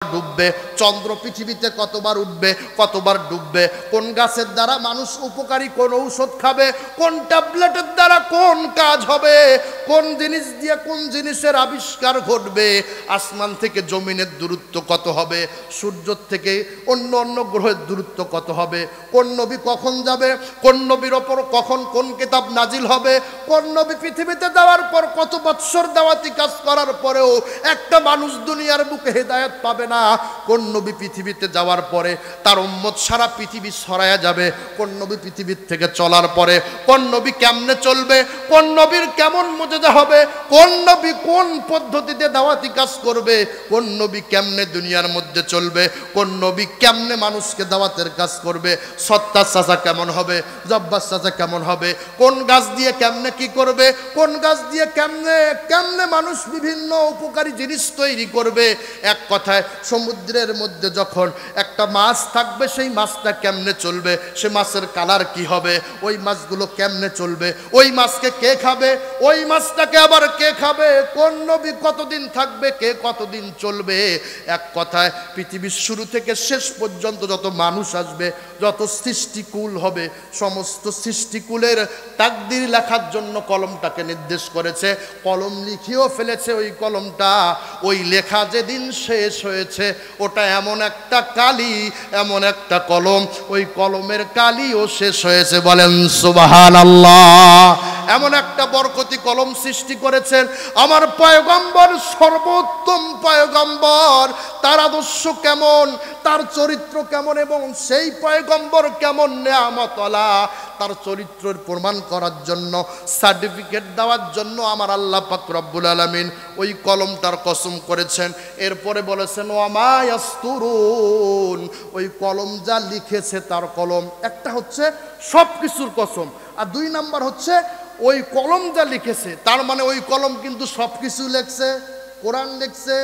ডুববে, চন্দ্র পৃথিবীতে কতবার উঠবে, কতবার ডুববে, কোন গাছের দ্বারা মানুষ উপকারী কোন ঔষধ খাবে, কোন ট্যাবলেটের দ্বারা কোন কাজ হবে, কোন জিনিস দিয়ে কোন জিনিসের আবিষ্কার ঘটবে, আসমান থেকে জমিনের দূরত্ব কত হবে, সূর্য থেকে অন্য অন্য গ্রহের দূরত্ব কত হবে, কোন নবী কখন যাবে, কোন নবীর ওপর কখন কোন কিতাব নাজিল হবে, কোন নবী পৃথিবীতে যাওয়ার পর কত বৎসর দাওয়াতি কাজ করার পরেও একটা মানুষ দুনিয়ার বুকে হেদায়েত পাবে না, কোন নবী পৃথিবীতে যাওয়ার পরে তার উম্মত সারা পৃথিবী ছড়ায়া যাবে, কোন নবী পৃথিবীর থেকে চলার পরে কোন নবী কেমনে চলবে, কোন নবীর কেমন মুজিজা হবে, কোন নবী কোন পদ্ধতিতে দাওয়াতি কাজ করবে, কোন নবী কেমনে দুনিয়ার মধ্যে চলবে, কোন নবী কেমনে মানুষকে দাওয়াতের কাজ করবে, সত্তার চাচা কেমন হবে, জব্বার চাচা কেমন হবে, কোন গাছ দিয়ে কেমনে কি করবে, কোন গাছ দিয়ে কেমনে কেমনে মানুষ বিভিন্ন উপকারী জিনিস তৈরি করবে। এক কথায় সমুদ্রের মধ্যে যখন একটা মাছ থাকবে সেই মাছটা কেমনে চলবে, সে মাছের কালার কি হবে, ওই মাছগুলো কেমনে চলবে, ওই মাছকে কে খাবে, ওই মাছটাকে আবার কে খাবে, কোন নবী কতদিন থাকবে, কে কতদিন চলবে। এক কথায় পৃথিবীর শুরু থেকে শেষ পর্যন্ত যত মানুষ আসবে, যত সৃষ্টিকুল হবে, সমস্ত সৃষ্টিকুলের তাকদীর লেখার জন্য কলমটাকে নির্দেশ করেছে, কলম লিখিয়েও ফেলেছে। ওই কলমটা ওই লেখা যেদিন শেষ হয়েছে ওটা এমন একটা কালি, এমন একটা কলম, ওই কলমের কালিও শেষ হয়েছে, বলেন সুবহানাল্লাহ। এমন একটা বরকতি কলম সৃষ্টি করেছেন আমার পয়গম্বর, সর্বোত্তম পয়গম্বর, তার আদর্শ কেমন, তার চরিত্র কেমন এবং সেই পয়গম্বর কেমন নেয়ামতওয়ালা, তার চরিত্রের প্রমাণ করার জন্য, সার্টিফিকেট দেওয়ার জন্য আমার আল্লাহ পাক রব্বুল আলামিন ওই কলমটার কসম করেছেন। এরপরে বলেছেন ওয়ামা ইয়াসতুরুন, ওই কলম যা লিখেছে তার কলম, একটা হচ্ছে সব কিছুর কসম, আর দুই নাম্বার হচ্ছে ওই কলম যা লিখেছে তার মানে ওই কলম কিন্তু সব কিছু লেখছে, কোরআন লিখছে,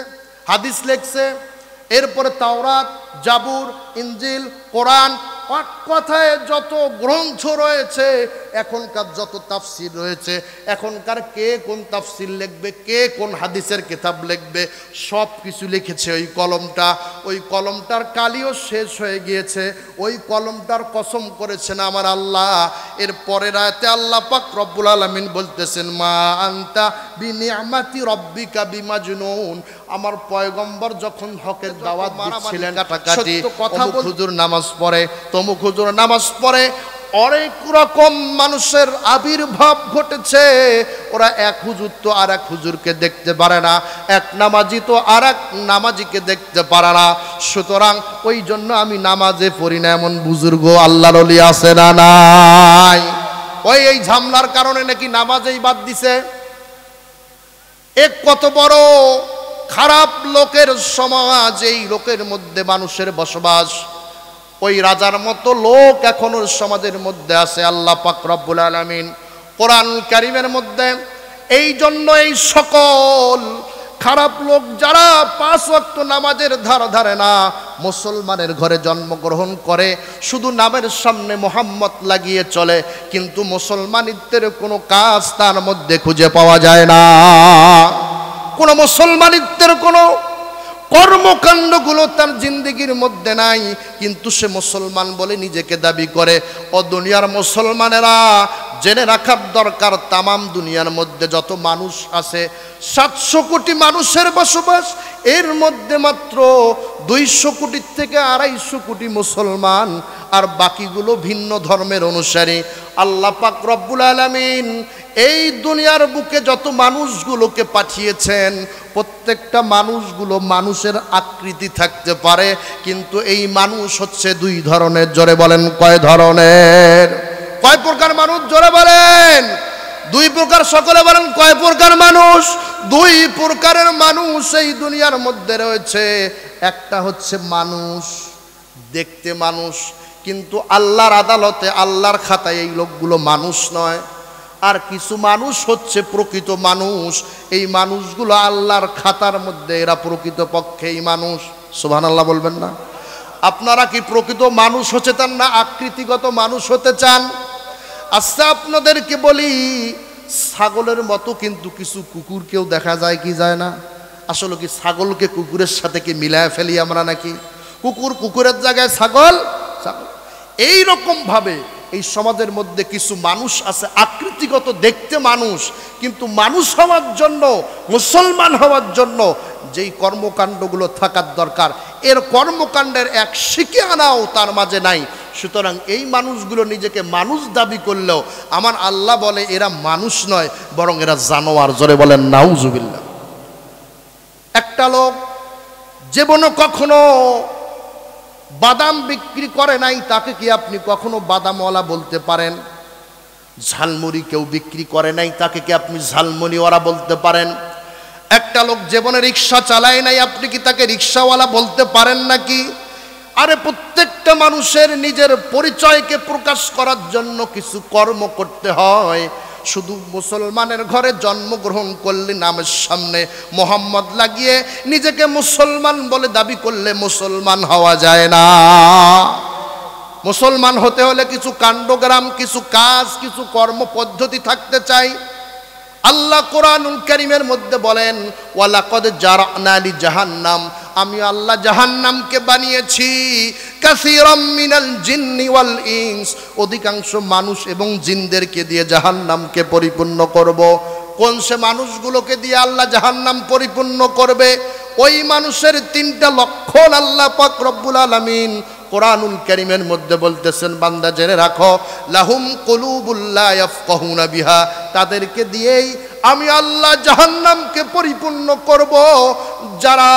হাদিস লিখছে, এরপরে তাওরাত, জাবুর, ইনজিল, কোরআন, এক কথায় যত গ্রন্থ রয়েছে, এখনকার যত তাফসির রয়েছে, এখনকার কে কোন তাফসির লিখবে, কে কোন হাদিসের কিতাব লিখবে, সব কিছু লিখেছে ওই কলমটা। ওই কলমটার কালিও শেষ হয়ে গিয়েছে, ওই কলমটার কসম করেছেন আমার আল্লাহ। এর পরের আয়াতে আল্লাহ পাক রব্বুল আলামিন বলতেছেন মা আনতা বিনিআমাতি রব্বিকা বিমাজনুন, আমার পয়গম্বর যখন হকের দাওয়াত দিচ্ছিলেন, সত্য কথা হুজুর নামাজ পড়ে, তমুক হুজুর নামাজ পড়ে, অনেক রকম মানুষের আবির্ভাব ঘটেছে। ওরা এক হুজুর তো আর এক হুজুরকে দেখতে পারে না, এক নামাজি তো আর এক নামাজিকে দেখতে পারে না। সুতরাং ওই জন্য আমি নামাজে পড়ি না এমন বুজুর্গ আল্লাহর ওলি আছে না নাই? ওই এই ঝামলার কারণে নাকি নামাজেই বাদ দিছে। এক কত বড় খারাপ লোকের সমাজ, এই লোকের মধ্যে মানুষের বসবাস। ওই রাজার মতো লোক এখনো সমাজের মধ্যে আছে। আল্লাহ পাক রব্বুল আলামিন কোরআন কারীমের মধ্যে এই জন্য এই সকল খারাপ লোক যারা 5 ওয়াক্ত নামাজের ধারে না, মুসলমানের ঘরে জন্মগ্রহণ করে, শুধু নামের সামনে মোহাম্মদ লাগিয়ে চলে, কিন্তু মুসলমানিত্বের কোনো কাজ তার মধ্যে খুঁজে পাওয়া যায় না, কোনো মুসলমানিত্বের কোনো কর্মকাণ্ডগুলো তার জিন্দেগির মধ্যে নাই, কিন্তু সে মুসলমান বলে নিজেকে দাবি করে। ও দুনিয়ার মুসলমানেরা, জেনে রাখার দরকার তামাম দুনিয়ার মধ্যে যত মানুষ আছে 700 কোটি মানুষের বসবাস, এর মধ্যে মাত্র 200 কোটির থেকে 250 কোটি মুসলমান, আর বাকিগুলো ভিন্ন ধর্মের অনুসারী। আল্লাহ পাক রব্বুল আলামিন এই দুনিয়ার বুকে যত মানুষগুলোকে পাঠিয়েছেন, প্রত্যেকটা মানুষগুলো মানুষের আকৃতি থাকতে পারে, কিন্তু এই মানুষ হচ্ছে 2 ধরনের। জোরে বলেন কয় ধরনের? কয় প্রকার মানুষ? জোরে বলেন। 2 প্রকার। সকলে বলেন কয় প্রকার মানুষ? 2 প্রকারের মানুষ এই দুনিয়ার মধ্যে রয়েছে। একটা হচ্ছে মানুষ, দেখতে মানুষ, কিন্তু আল্লাহর আদালতে আল্লাহর খাতায় এই লোকগুলো মানুষ নয়। আর কিছু মানুষ হচ্ছে প্রকৃত মানুষ, এই মানুষগুলো আল্লাহর খাতার মধ্যে এরা প্রকৃত পক্ষেই মানুষ। সুবহানাল্লাহ বলবেন না? আপনারা কি প্রকৃত মানুষ হতে চান না আকৃতিগত মানুষ হতে চান? আচ্ছা আপনাদেরকে বলি, ছাগলের মতো কিন্তু কিছু কুকুরকেও দেখা যায় কি যায় না? আসলে কি ছাগলকে কুকুরের সাথে কি মিলায় ফেলি আমরা নাকি? কুকুর কুকুরের জায়গায় ছাগল ছাগল। এইরকম ভাবে এই সমাজের মধ্যে কিছু মানুষ আছে আকৃতিগত দেখতে মানুষ, কিন্তু মানুষ হওয়ার জন্য, মুসলমান হওয়ার জন্য যেই কর্মকাণ্ডগুলো থাকার দরকার, এর কর্মকাণ্ডের এক শিখে আনাও তার মাঝে নাই। সুতরাং এই মানুষগুলো নিজেকে মানুষ দাবি করলেও আমার আল্লাহ বলে এরা মানুষ নয়, বরং এরা জানোয়ার। জোরে বলেন নাউজুবিল্লাহ। একটা লোক জীবনে কখনো বাদাম বিক্রি করে নাই, তাকে কি আপনি কখনো বাদামওয়ালা বলতে পারেন? ঝালমুড়ি কেউ বিক্রি করে নাই, তাকে কি আপনি ঝালমুড়িওয়ালা বলতে পারেন? একটা লোক জীবনে রিক্সা চালায় নাই, আপনি কি তাকে রিক্সাওয়ালা বলতে পারেন নাকি? আরে প্রত্যেকটা মানুষের নিজের পরিচয়কে প্রকাশ করার জন্য কিছু কর্ম করতে হয়। শুধু মুসলমানের ঘরে জন্মগ্রহণ করলে নামের সামনে মোহাম্মদ লাগিয়ে নিজেকে মুসলমান বলে দাবি করলে মুসলমান হওয়া যায় না। মুসলমান হতে হলে কিছু কাণ্ডগ্রাম, কিছু কাজ, কিছু কর্ম পদ্ধতি থাকতে চাই। আল্লাহ কোরআনুল কারীমের মধ্যে বলেন, ওয়ালাকাদ জারানা লি জাহান্নাম, আমি আল্লাহ জাহান্নামকে বানিয়েছি কাসীরাম মিনাল জিন্নি ওয়াল ইনস, অধিকাংশ মানুষ এবং জিনদেরকে দিয়ে জাহান্নামকে পরিপূর্ণ করব। কোন সে মানুষগুলোকে দিয়ে আল্লাহ জাহান্নাম পরিপূর্ণ করবে? ওই মানুষের তিনটা লক্ষণ আল্লাহ পাক রব্বুল আলামিন কোরআনুল কারীমের মধ্যে বলতেছেন, বান্দা জেনে রাখো, লাহুম কুলুবুল লা ইয়াফকাহুনা বিহা, তাদেরকে দিয়েই আমি আল্লাহ জাহান্নামকে পরিপূর্ণ করব। যারা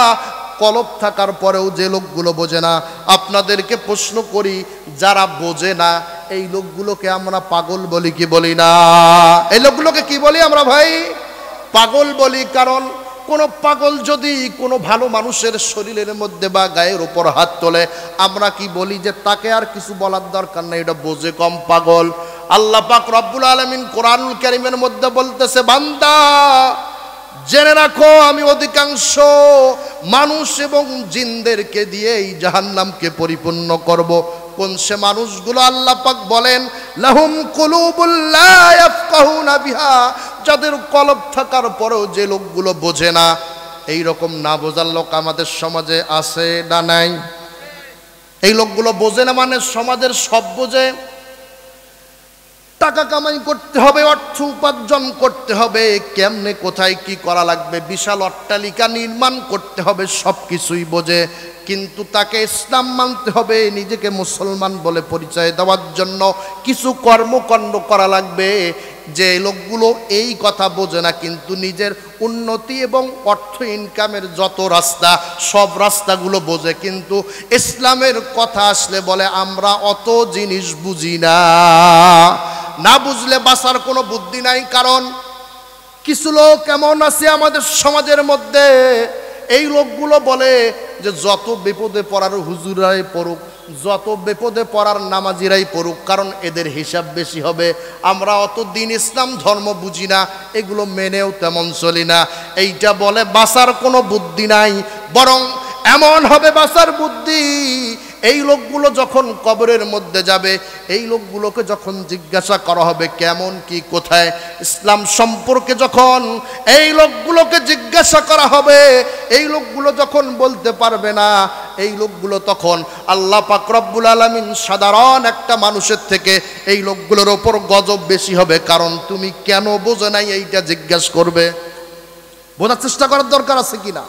কলব থাকার পরেও যে লোকগুলো বোঝে না, আপনাদেরকে প্রশ্ন করি, যারা বোঝে না এই লোকগুলোকে আমরা পাগল বলি কি বলি না? এই লোকগুলোকে কি বলি আমরা ভাই? পাগল বলি। কারণ কোনো পাগল যদি কোনো ভালো মানুষের শরীরের মধ্যে বা গায়ের উপর হাত তোলে, আমরা কি বলি যে তাকে আর কিছু বলার দরকার নেই, এটা বোঝে কম, পাগল। আল্লাহ পাক রব্বুল আলামিন কোরআনুল কারীমের মধ্যে বলতেছে, বান্দা জেনে রাখো, আমি অধিকাংশ মানুষ এবং জিনদেরকে দিয়ে এই জাহান্নামকে পরিপূর্ণ করব। কোন সে মানুষগুলো? আল্লাহ পাক বলেন, লাহুম কুলুবুল লা ইয়াফকাহুনা বিহা, যাদের কলব থাকার পরেও যে লোকগুলো বোঝে না। এই রকম না বোঝার লোক আমাদের সমাজে আছে না নাই? এই লোকগুলো বোঝে না মানে সমাজের সব বোঝে। টাকা কামাই করতে হবে, অর্থ উপার্জন করতে হবে, কেমনে কোথায় কি করা লাগবে, বিশাল অট্টালিকা নির্মাণ করতে হবে, সব কিছুই বোঝে। কিন্তু তাকে ইসলাম মানতে হবে, নিজেকে মুসলমান বলে পরিচয় দেওয়ার জন্য কিছু কর্মকাণ্ড করা লাগবে। যে লোকগুলো এই কথা বোঝে না, কিন্তু নিজের উন্নতি এবং অর্থ ইনকামের যত রাস্তা, সব রাস্তাগুলো বোঝে, কিন্তু ইসলামের কথা আসলে বলে আমরা অত জিনিস বুঝি না। না বুঝলে বাঁচার কোনো বুদ্ধি নাই। কারণ কিছু লোক এমন আছে আমাদের সমাজের মধ্যে, এই লোকগুলো বলে যে যত বিপদে পড়ার হুজুরাই পড়ুক, যত বিপদে পড়ার নামাজিরাই পড়ুক, কারণ এদের হিসাব বেশি হবে। আমরা অত দিন ইসলাম ধর্ম বুঝি না, এগুলো মেনেও তেমন চলি না। এইটা বলে বাঁচার কোনো বুদ্ধি নাই। বরং এমন হবে বাঁচার বুদ্ধি, এই লোকগুলো যখন কবরের মধ্যে যাবে, এই লোকগুলোকে যখন জিজ্ঞাসা করা হবে কেমন কি কোথায়, ইসলাম সম্পর্কে যখন এই লোকগুলোকে জিজ্ঞাসা করা হবে, এই লোকগুলো যখন বলতে পারবে না, এই লোকগুলো তখন আল্লাহ পাক রব্বুল আলামিন সাধারণ একটা মানুষের থেকে এই লোকগুলোর ওপর গজব বেশি হবে। কারণ তুমি কেন বোঝো নাই এইটা জিজ্ঞাসা করবে। বোঝার চেষ্টা করার দরকার আছে কিনা?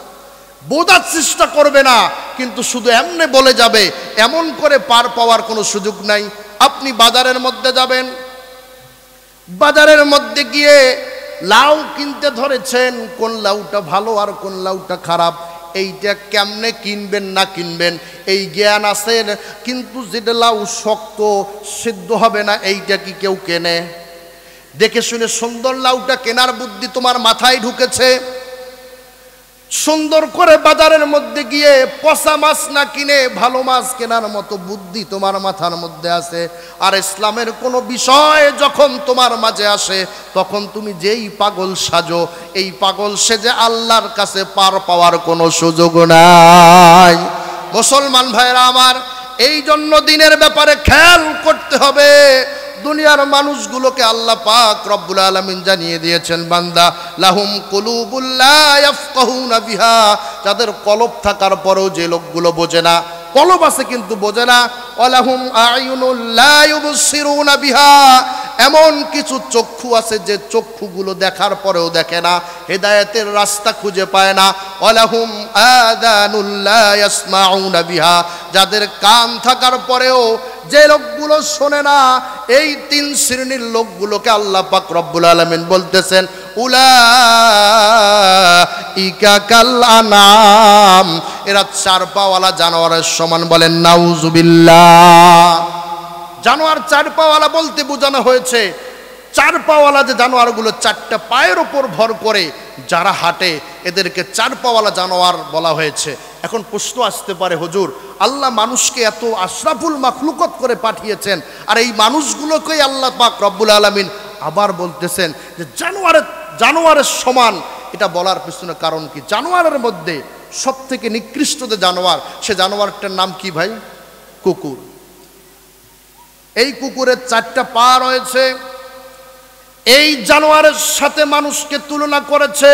বোঝার চেষ্টা করবে না, কিন্তু শুধু এমনি বলে যাবে, এমন করে পার পাওয়ার কোনো সুযোগ নাই। আপনি বাজারের মধ্যে যাবেন, বাজারের মধ্যে গিয়ে লাউ কিনতে ধরেছেন, কোন লাউটা ভালো আর কোন লাউটা খারাপ, এইটা কেমনে কিনবেন না কিনবেন এই জ্ঞান আছে, কিন্তু যেটা লাউ শক্ত সিদ্ধ হবে না এইটা কি কেউ কেনে? দেখে শুনে সুন্দর লাউটা কেনার বুদ্ধি তোমার মাথায় ঢুকেছে। সুন্দর করে বাজারের মধ্যে গিয়ে পচা মাছ না কিনে ভালো মাছ কেনার মতো বুদ্ধি তোমার মাথার মধ্যে আছে। আর ইসলামের কোনো বিষয় যখন তোমার মাঝে আসে, তখন তুমি যেই পাগল সাজো, এই পাগল সেজে আল্লাহর কাছে পার পাওয়ার কোনো সুযোগ নাই। মুসলমান ভাইরা আমার, এই জন্য দিনের ব্যাপারে খেয়াল করতে হবে। দুনিয়ার মানুষগুলোকে আল্লাহ পাক রব্বুল আলামিন জানিয়ে দিয়েছেন, বান্দা লাহুম কুলুবুল লা ইয়াফকাহুনা বিহা, যাদের কলব থাকার পরেও যে লোকগুলো বোঝে না, কলব আছে কিন্তু বোঝে না, ওয়ালাহুম আয়ুনুল লা ইউবসিরুনা বিহা, এমন কিছু চক্ষু আছে যে চক্ষুগুলো দেখার পরেও দেখে না, হেদায়েতের রাস্তা খুঁজে পায় না, ওয়ালাহুম আযানুল লা ইয়াসমাউনা বিহা, যাদের কান থাকার পরেও যে লোকগুলো শোনে না, এই তিন শ্রেণীর লোকগুলোকে আল্লাহ পাক রব্বুল আলামিন বলতেছেন উলাইকা কাল আনাম, এরা চার পাওয়ালা জানোয়ারের সমান। বলেন নাউজুবিল্লাহ। জানোয়ার চার পাওয়ালা বলতে বোঝানো হয়েছে চার পাওয়ালা যে জানোয়ারগুলো চারটা পায়ের ওপর ভর করে যারা হাঁটে, এদেরকে চার পাওয়ালা জানোয়ার বলা হয়েছে। এখন প্রশ্ন আসতে পারে, হুজুর আল্লাহ মানুষকে এত আশরাফুল মাখলুকত করে পাঠিয়েছেন, আর এই মানুষগুলোকেই আল্লাহ পাক রব্বুল আলামিন আবার বলতেছেন যে জানোয়ারের সমান, এটা বলার পিছনে কারণ কি? জানোয়ারের মধ্যে সব থেকে নিকৃষ্ট যে জানোয়ার, সে জানোয়ারটার নাম কি ভাই? কুকুর। এই কুকুরের চারটা পা রয়েছে। এই জানোয়ারের সাথে মানুষকে তুলনা করেছে।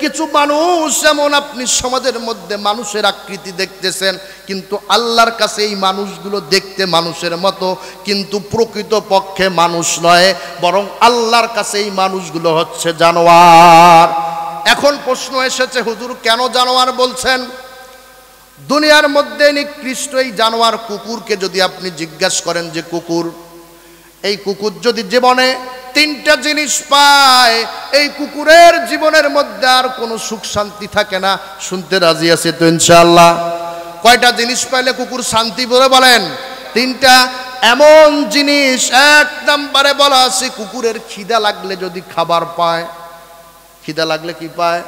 কিছু মানুষ এমন আপনি সমাজের মধ্যে মানুষের আকৃতি দেখতেছেন, কিন্তু আল্লাহর কাছে এই মানুষগুলো দেখতে মানুষের মতো, কিন্তু প্রকৃত পক্ষে মানুষ নয়, বরং আল্লাহর কাছে এই মানুষগুলো হচ্ছে জানোয়ার। এখন প্রশ্ন এসেছে, হুজুর কেন জানোয়ার বলছেন? দুনিয়ার মধ্যে নিকৃষ্ট এই জানোয়ার কুকুরকে যদি আপনি জিজ্ঞাসা করেন যে কুকুর, এই কুকুর যদি জীবনে তিনটা জিনিস পায়, এই কুকুরের জীবনের মধ্যে আর কোনো সুখ শান্তি থাকে না। শুনতে রাজি আছে তো ইনশাআল্লাহ? কয়টা জিনিস পাইলে কুকুর শান্তি বলে বলেন? তিনটা এমন জিনিস। এক নম্বরে বলা আছে কুকুরের খিদা লাগলে যদি খাবার পায়, খিদা লাগলে কি পায়?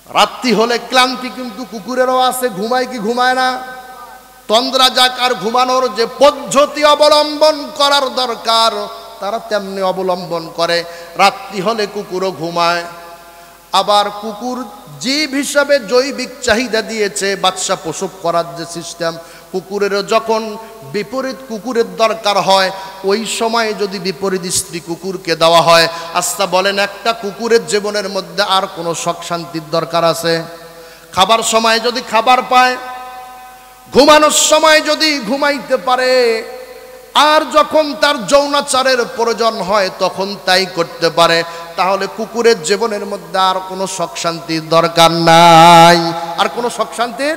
রাত্রি হলে ক্লান্তি কিন্তু কুকুরেরও আছে, ঘুমায় কি ঘুমায় না? তন্দ্রা যাক আর ঘুমানোর যে পদ্ধতি অবলম্বন করার দরকার তারা তেমনি অবলম্বন করে। রাত্রি হলে কুকুরও ঘুমায়। আবার কুকুর জীব হিসাবে জৈবিক চাহিদা দিয়েছে, বাচ্চা প্রসব করার যে সিস্টেম, কুকুরেরও যখন বিপরীত কুকুরের দরকার হয়, ওই সময় যদি বিপরীত স্ত্রী কুকুরকে দেওয়া হয়, আচ্ছা বলেন একটা কুকুরের জীবনের মধ্যে আর কোনো সুখ শান্তির দরকার আছে? খাবার সময় যদি খাবার পায়, ঘুমানোর সময় যদি ঘুমাইতে পারে, আর যখন তার যৌনাচারের প্রয়োজন হয় তখন তাই করতে পারে, তাহলে কুকুরের জীবনের মধ্যে আর কোনো সুখ শান্তির দরকার নাই, আর কোনো সুখ শান্তির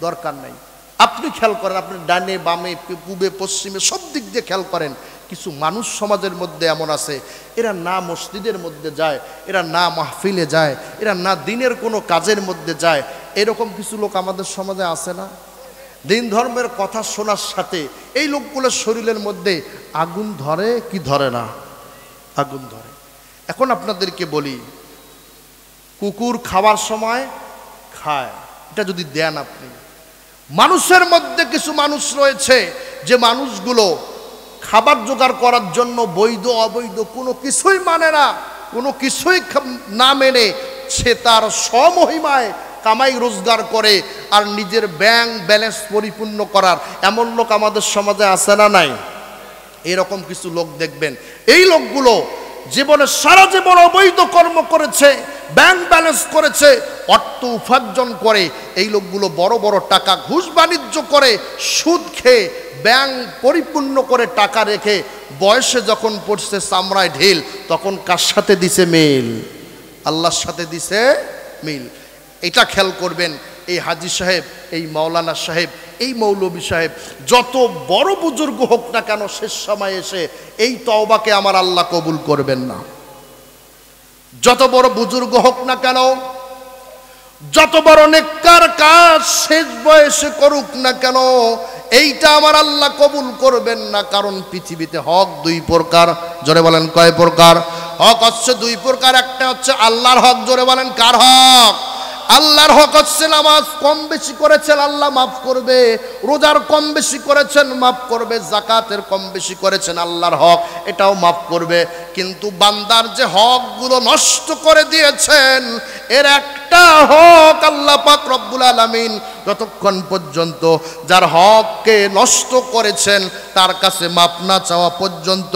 দরকার নাই। আপনি খেয়াল করেন, আপনি ডানে বামে পূবে পশ্চিমে সব দিক দিয়ে খেয়াল করেন, কিছু মানুষ সমাজের মধ্যে এমন আছে, এরা না মসজিদের মধ্যে যায়, এরা না মাহফিলে যায়, এরা না দিনের কোনো কাজের মধ্যে যায়। এরকম কিছু লোক আমাদের সমাজে আছে না? দিন ধর্মের কথা শোনার সাথে এই লোকগুলোর শরীরের মধ্যে আগুন ধরে কি ধরে না? আগুন ধরে। এখন আপনাদেরকে বলি, কুকুর খাবার সময় খায়, এটা যদি দেন আপনি, মানুষের মধ্যে কিছু মানুষ রয়েছে যে মানুষগুলো খাবার জোগাড় করার জন্য বৈধ অবৈধ কোনো কিছুই মানে না, কোনো কিছুই না মেনে সে তার স্বমহিমায় কামাই রোজগার করে আর নিজের ব্যাংক ব্যালেন্স পরিপূর্ণ করার এমন লোক আমাদের সমাজে আছে না নাই? এরকম কিছু লোক দেখবেন, এই লোকগুলো জীবনে সারা জীবন অবৈধ কর্ম করেছে, ব্যাংক ব্যালেন্স করেছে, অর্থ উপার্জন করে, এই লোকগুলো বড় বড় টাকা ঘুষ বাণিজ্য করে, সুদ খেয়ে ব্যাংক পরিপূর্ণ করে টাকা রেখে বয়সে যখন পড়ছে চামড়ায় ঢিল, তখন কার সাথে দিছে মিল? আল্লাহর সাথে দিছে মিল। এটা খেয়াল করবেন, এই হাজী সাহেব, এই মাওলানা সাহেব, এই মৌলবী সাহেব, যত বড় বুজুর্গ হোক না কেন, শেষ সময় এসে এই তওবাকে আমার আল্লাহ কবুল করবেন না। যত বড় বুজুর্গ হোক না কেন, যত বড় নেককার কাজ শেষ বয়সে করুক না কেন, এইটা আমার আল্লাহ কবুল করবেন না। কারণ পৃথিবীতে হক দুই প্রকার। জোরে বলেন কয় প্রকার? হক হচ্ছে দুই প্রকার। একটা হচ্ছে আল্লাহর হক। জোরে বলেন কার হক? আল্লাহর হক হচ্ছে নামাজ কম বেশি করেছেন আল্লাহ মাফ করবে, রোজার কম বেশি করেছেন মাফ করবে, যাকাতের কম বেশি করেছেন আল্লাহর হক এটাও মাফ করবে। কিন্তু বান্দার যে হকগুলো নষ্ট করে দিয়েছেন এর একটা হক আল্লাহ পাক রব্বুল আলামিন যতক্ষণ পর্যন্ত যার হককে নষ্ট করেছেন তার কাছে মাফ না চাওয়া পর্যন্ত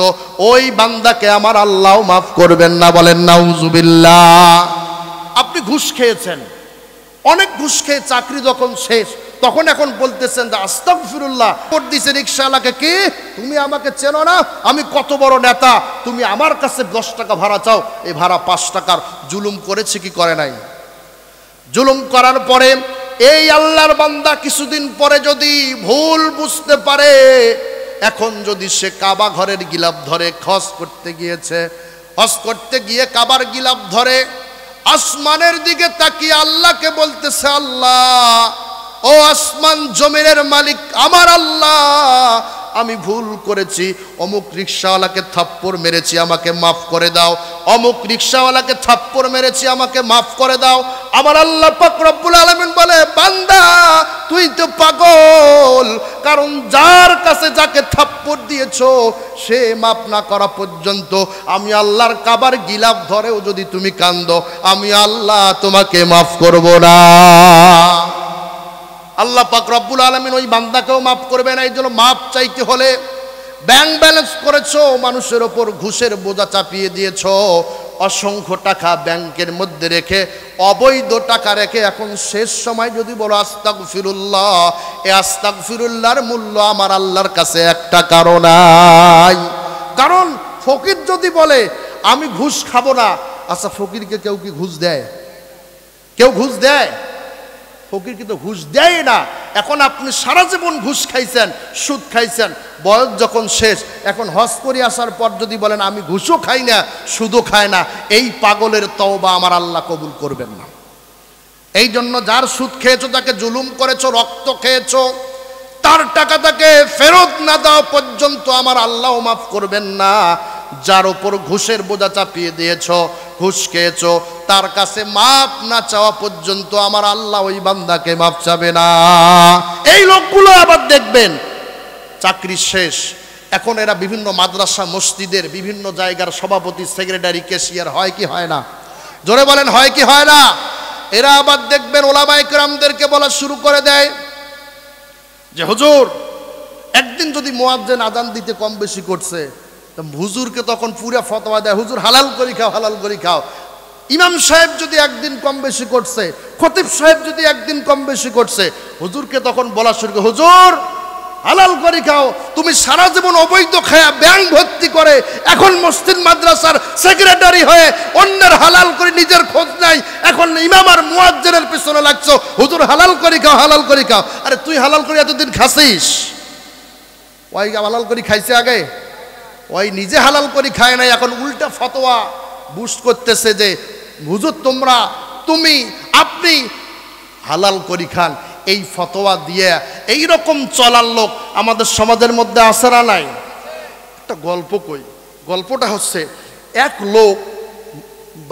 ওই বান্দাকে আমার আল্লাহ মাফ করবেন না। বলেন নাউজুবিল্লাহ। আপনি ঘুষ খেয়েছেন, অনেক ঘুষ খেয়ে চাকরি যখন শেষ তখন এখন বলতেছেন যে আস্তাগফিরুল্লাহ। ভোট দিছে রিকশাওয়ালাকে, কি তুমি আমাকে চেনো না? আমি কত বড় নেতা, তুমি আমার কাছে 10 টাকা ভাড়া চাও, এই ভাড়া 5 টাকার। জুলুম করেছে কি করে নাই? জুলুম করার পরে এই আল্লাহর বান্দা কিছুদিন পরে যদি ভুল বুঝতে পারে, এখন যদি সে কাবা ঘরের গিলাফ ধরে হজ করতে গিয়েছে, হজ করতে গিয়ে কাবার গিলাফ ধরে আসমানের দিকে তাকিয়ে আল্লাহকে বলতেছে, আল্লাহ ও আসমান জমিনের মালিক আমার আল্লাহ, আমি ভুল করেছি, অমুক রিকশাওয়ালাকে থাপ্পড় মেরেছি, আমাকে মাফ করে দাও, অমুক রিকশাওয়ালাকে থাপ্পড় মেরেছি, আমাকে মাফ করে দাও। আমার আল্লাহ পাক রব্বুল আলামিন বলে, বান্দা তুই তো পাগল, কারণ যার কাছে যাকে থাপ্পড় দিয়েছো সে মাফ না করা পর্যন্ত আমি আল্লাহর কাবার গিলাফ ধরেও যদি তুমি কান্দো আমি আল্লাহ তোমাকে মাফ করব না। আল্লাহ পাক রব্বুল আলামিন ওই বান্দাকেও মাফ করবে না। এই জন্য মাফ চাইতে হলে ব্যাংক ব্যালেন্স করেছো, মানুষের ওপর ঘুষের বোঝা চাপিয়ে দিয়েছো, অসংখ্য টাকা ব্যাংকের মধ্যে রেখে অবৈধ টাকা রেখে এখন শেষ সময় যদি বলো আস্তাগফিরুল্লাহ, এই আস্তাগফিরুল্লাহর মূল্য আমার আল্লাহর কাছে 1 টাকারও নাই। কারণ ফকির যদি বলে আমি ঘুষ খাবো না, আচ্ছা ফকিরকে কেউ কি ঘুষ দেয়? কেউ ঘুষ দেয়? ফকির কিন্তু ঘুষ দেয় না। এখন আপনি সারা জীবন ঘুষ খাইছেন, সুদ খাইছেন, বয়স যখন শেষ, এখন হজ করে আসার পর যদি বলেন আমি ঘুষও খাই না সুদও খাই না, এই পাগলের তওবা আমার আল্লাহ কবুল করবেন না। এই জন্য যার সুদ খেয়েছো, তাকে জুলুম করেছো, রক্ত খেয়েছো, তার টাকা তাকে ফেরত না দেওয়া পর্যন্ত আমার আল্লাহ মাফ করবেন না। যার ওপর ঘুষের বোঝা চাপিয়ে দিয়েছো, ঘুষ খেয়েছো, তার কাছে মাফ না চাওয়া পর্যন্ত আমার আল্লাহ ওই বান্দাকে মাফ চাবে না। এই লোকগুলো আবার দেখবেন চাকরি শেষ, এখন এরা বিভিন্ন মাদ্রাসা মসজিদের বিভিন্ন জায়গার সভাপতি, সেক্রেটারি, ক্যাশিয়ার হয় কি হয় না? জোরে বলেন হয় কি হয় না? এরা আবার দেখবেন ওলামায়ে কেরামদেরকে বলা শুরু করে দেয় যে হুজুর, একদিন যদি মুয়াজ্জিন আযান দিতে কম বেশি করছে, হুজুরকে তখন পুরা ফতোয়া দেয়, হুজুর হালাল করে খাও, হালাল করে খাও। ইমাম সাহেব যদি একদিন কম বেশি করছে, খতিব সাহেব যদি একদিন কম বেশি করছে, হুজুরকে তখন বলা শুরু করে, হুজুর হালাল করে খাও। তুমি সারা জীবন অবৈধ খায়া ব্যাংক ভর্তি করে এখন মসজিদ মাদ্রাসার সেক্রেটারি হয়ে অন্যের হালাল করে নিজের খোঁজ নাই, এখন ইমাম আর মুয়াজ্জিনের পিছনে লাগছো, হুজুর হালাল করে খাও, হালাল করে খাও। আরে তুই হালাল করে এতদিন খাসিস? ওই হালাল করে খাইছে আগে? ওই নিজে হালাল করে খায় নাই, এখন উল্টা ফতোয়া বুস্ট করতেছে যে হুজুর আপনি হালাল করি খান। এই ফতোয়া দিয়ে এই রকম চলার লোক আমাদের সমাজের মধ্যে আছে না নাই? একটা গল্প কই। গল্পটা হচ্ছে, এক লোক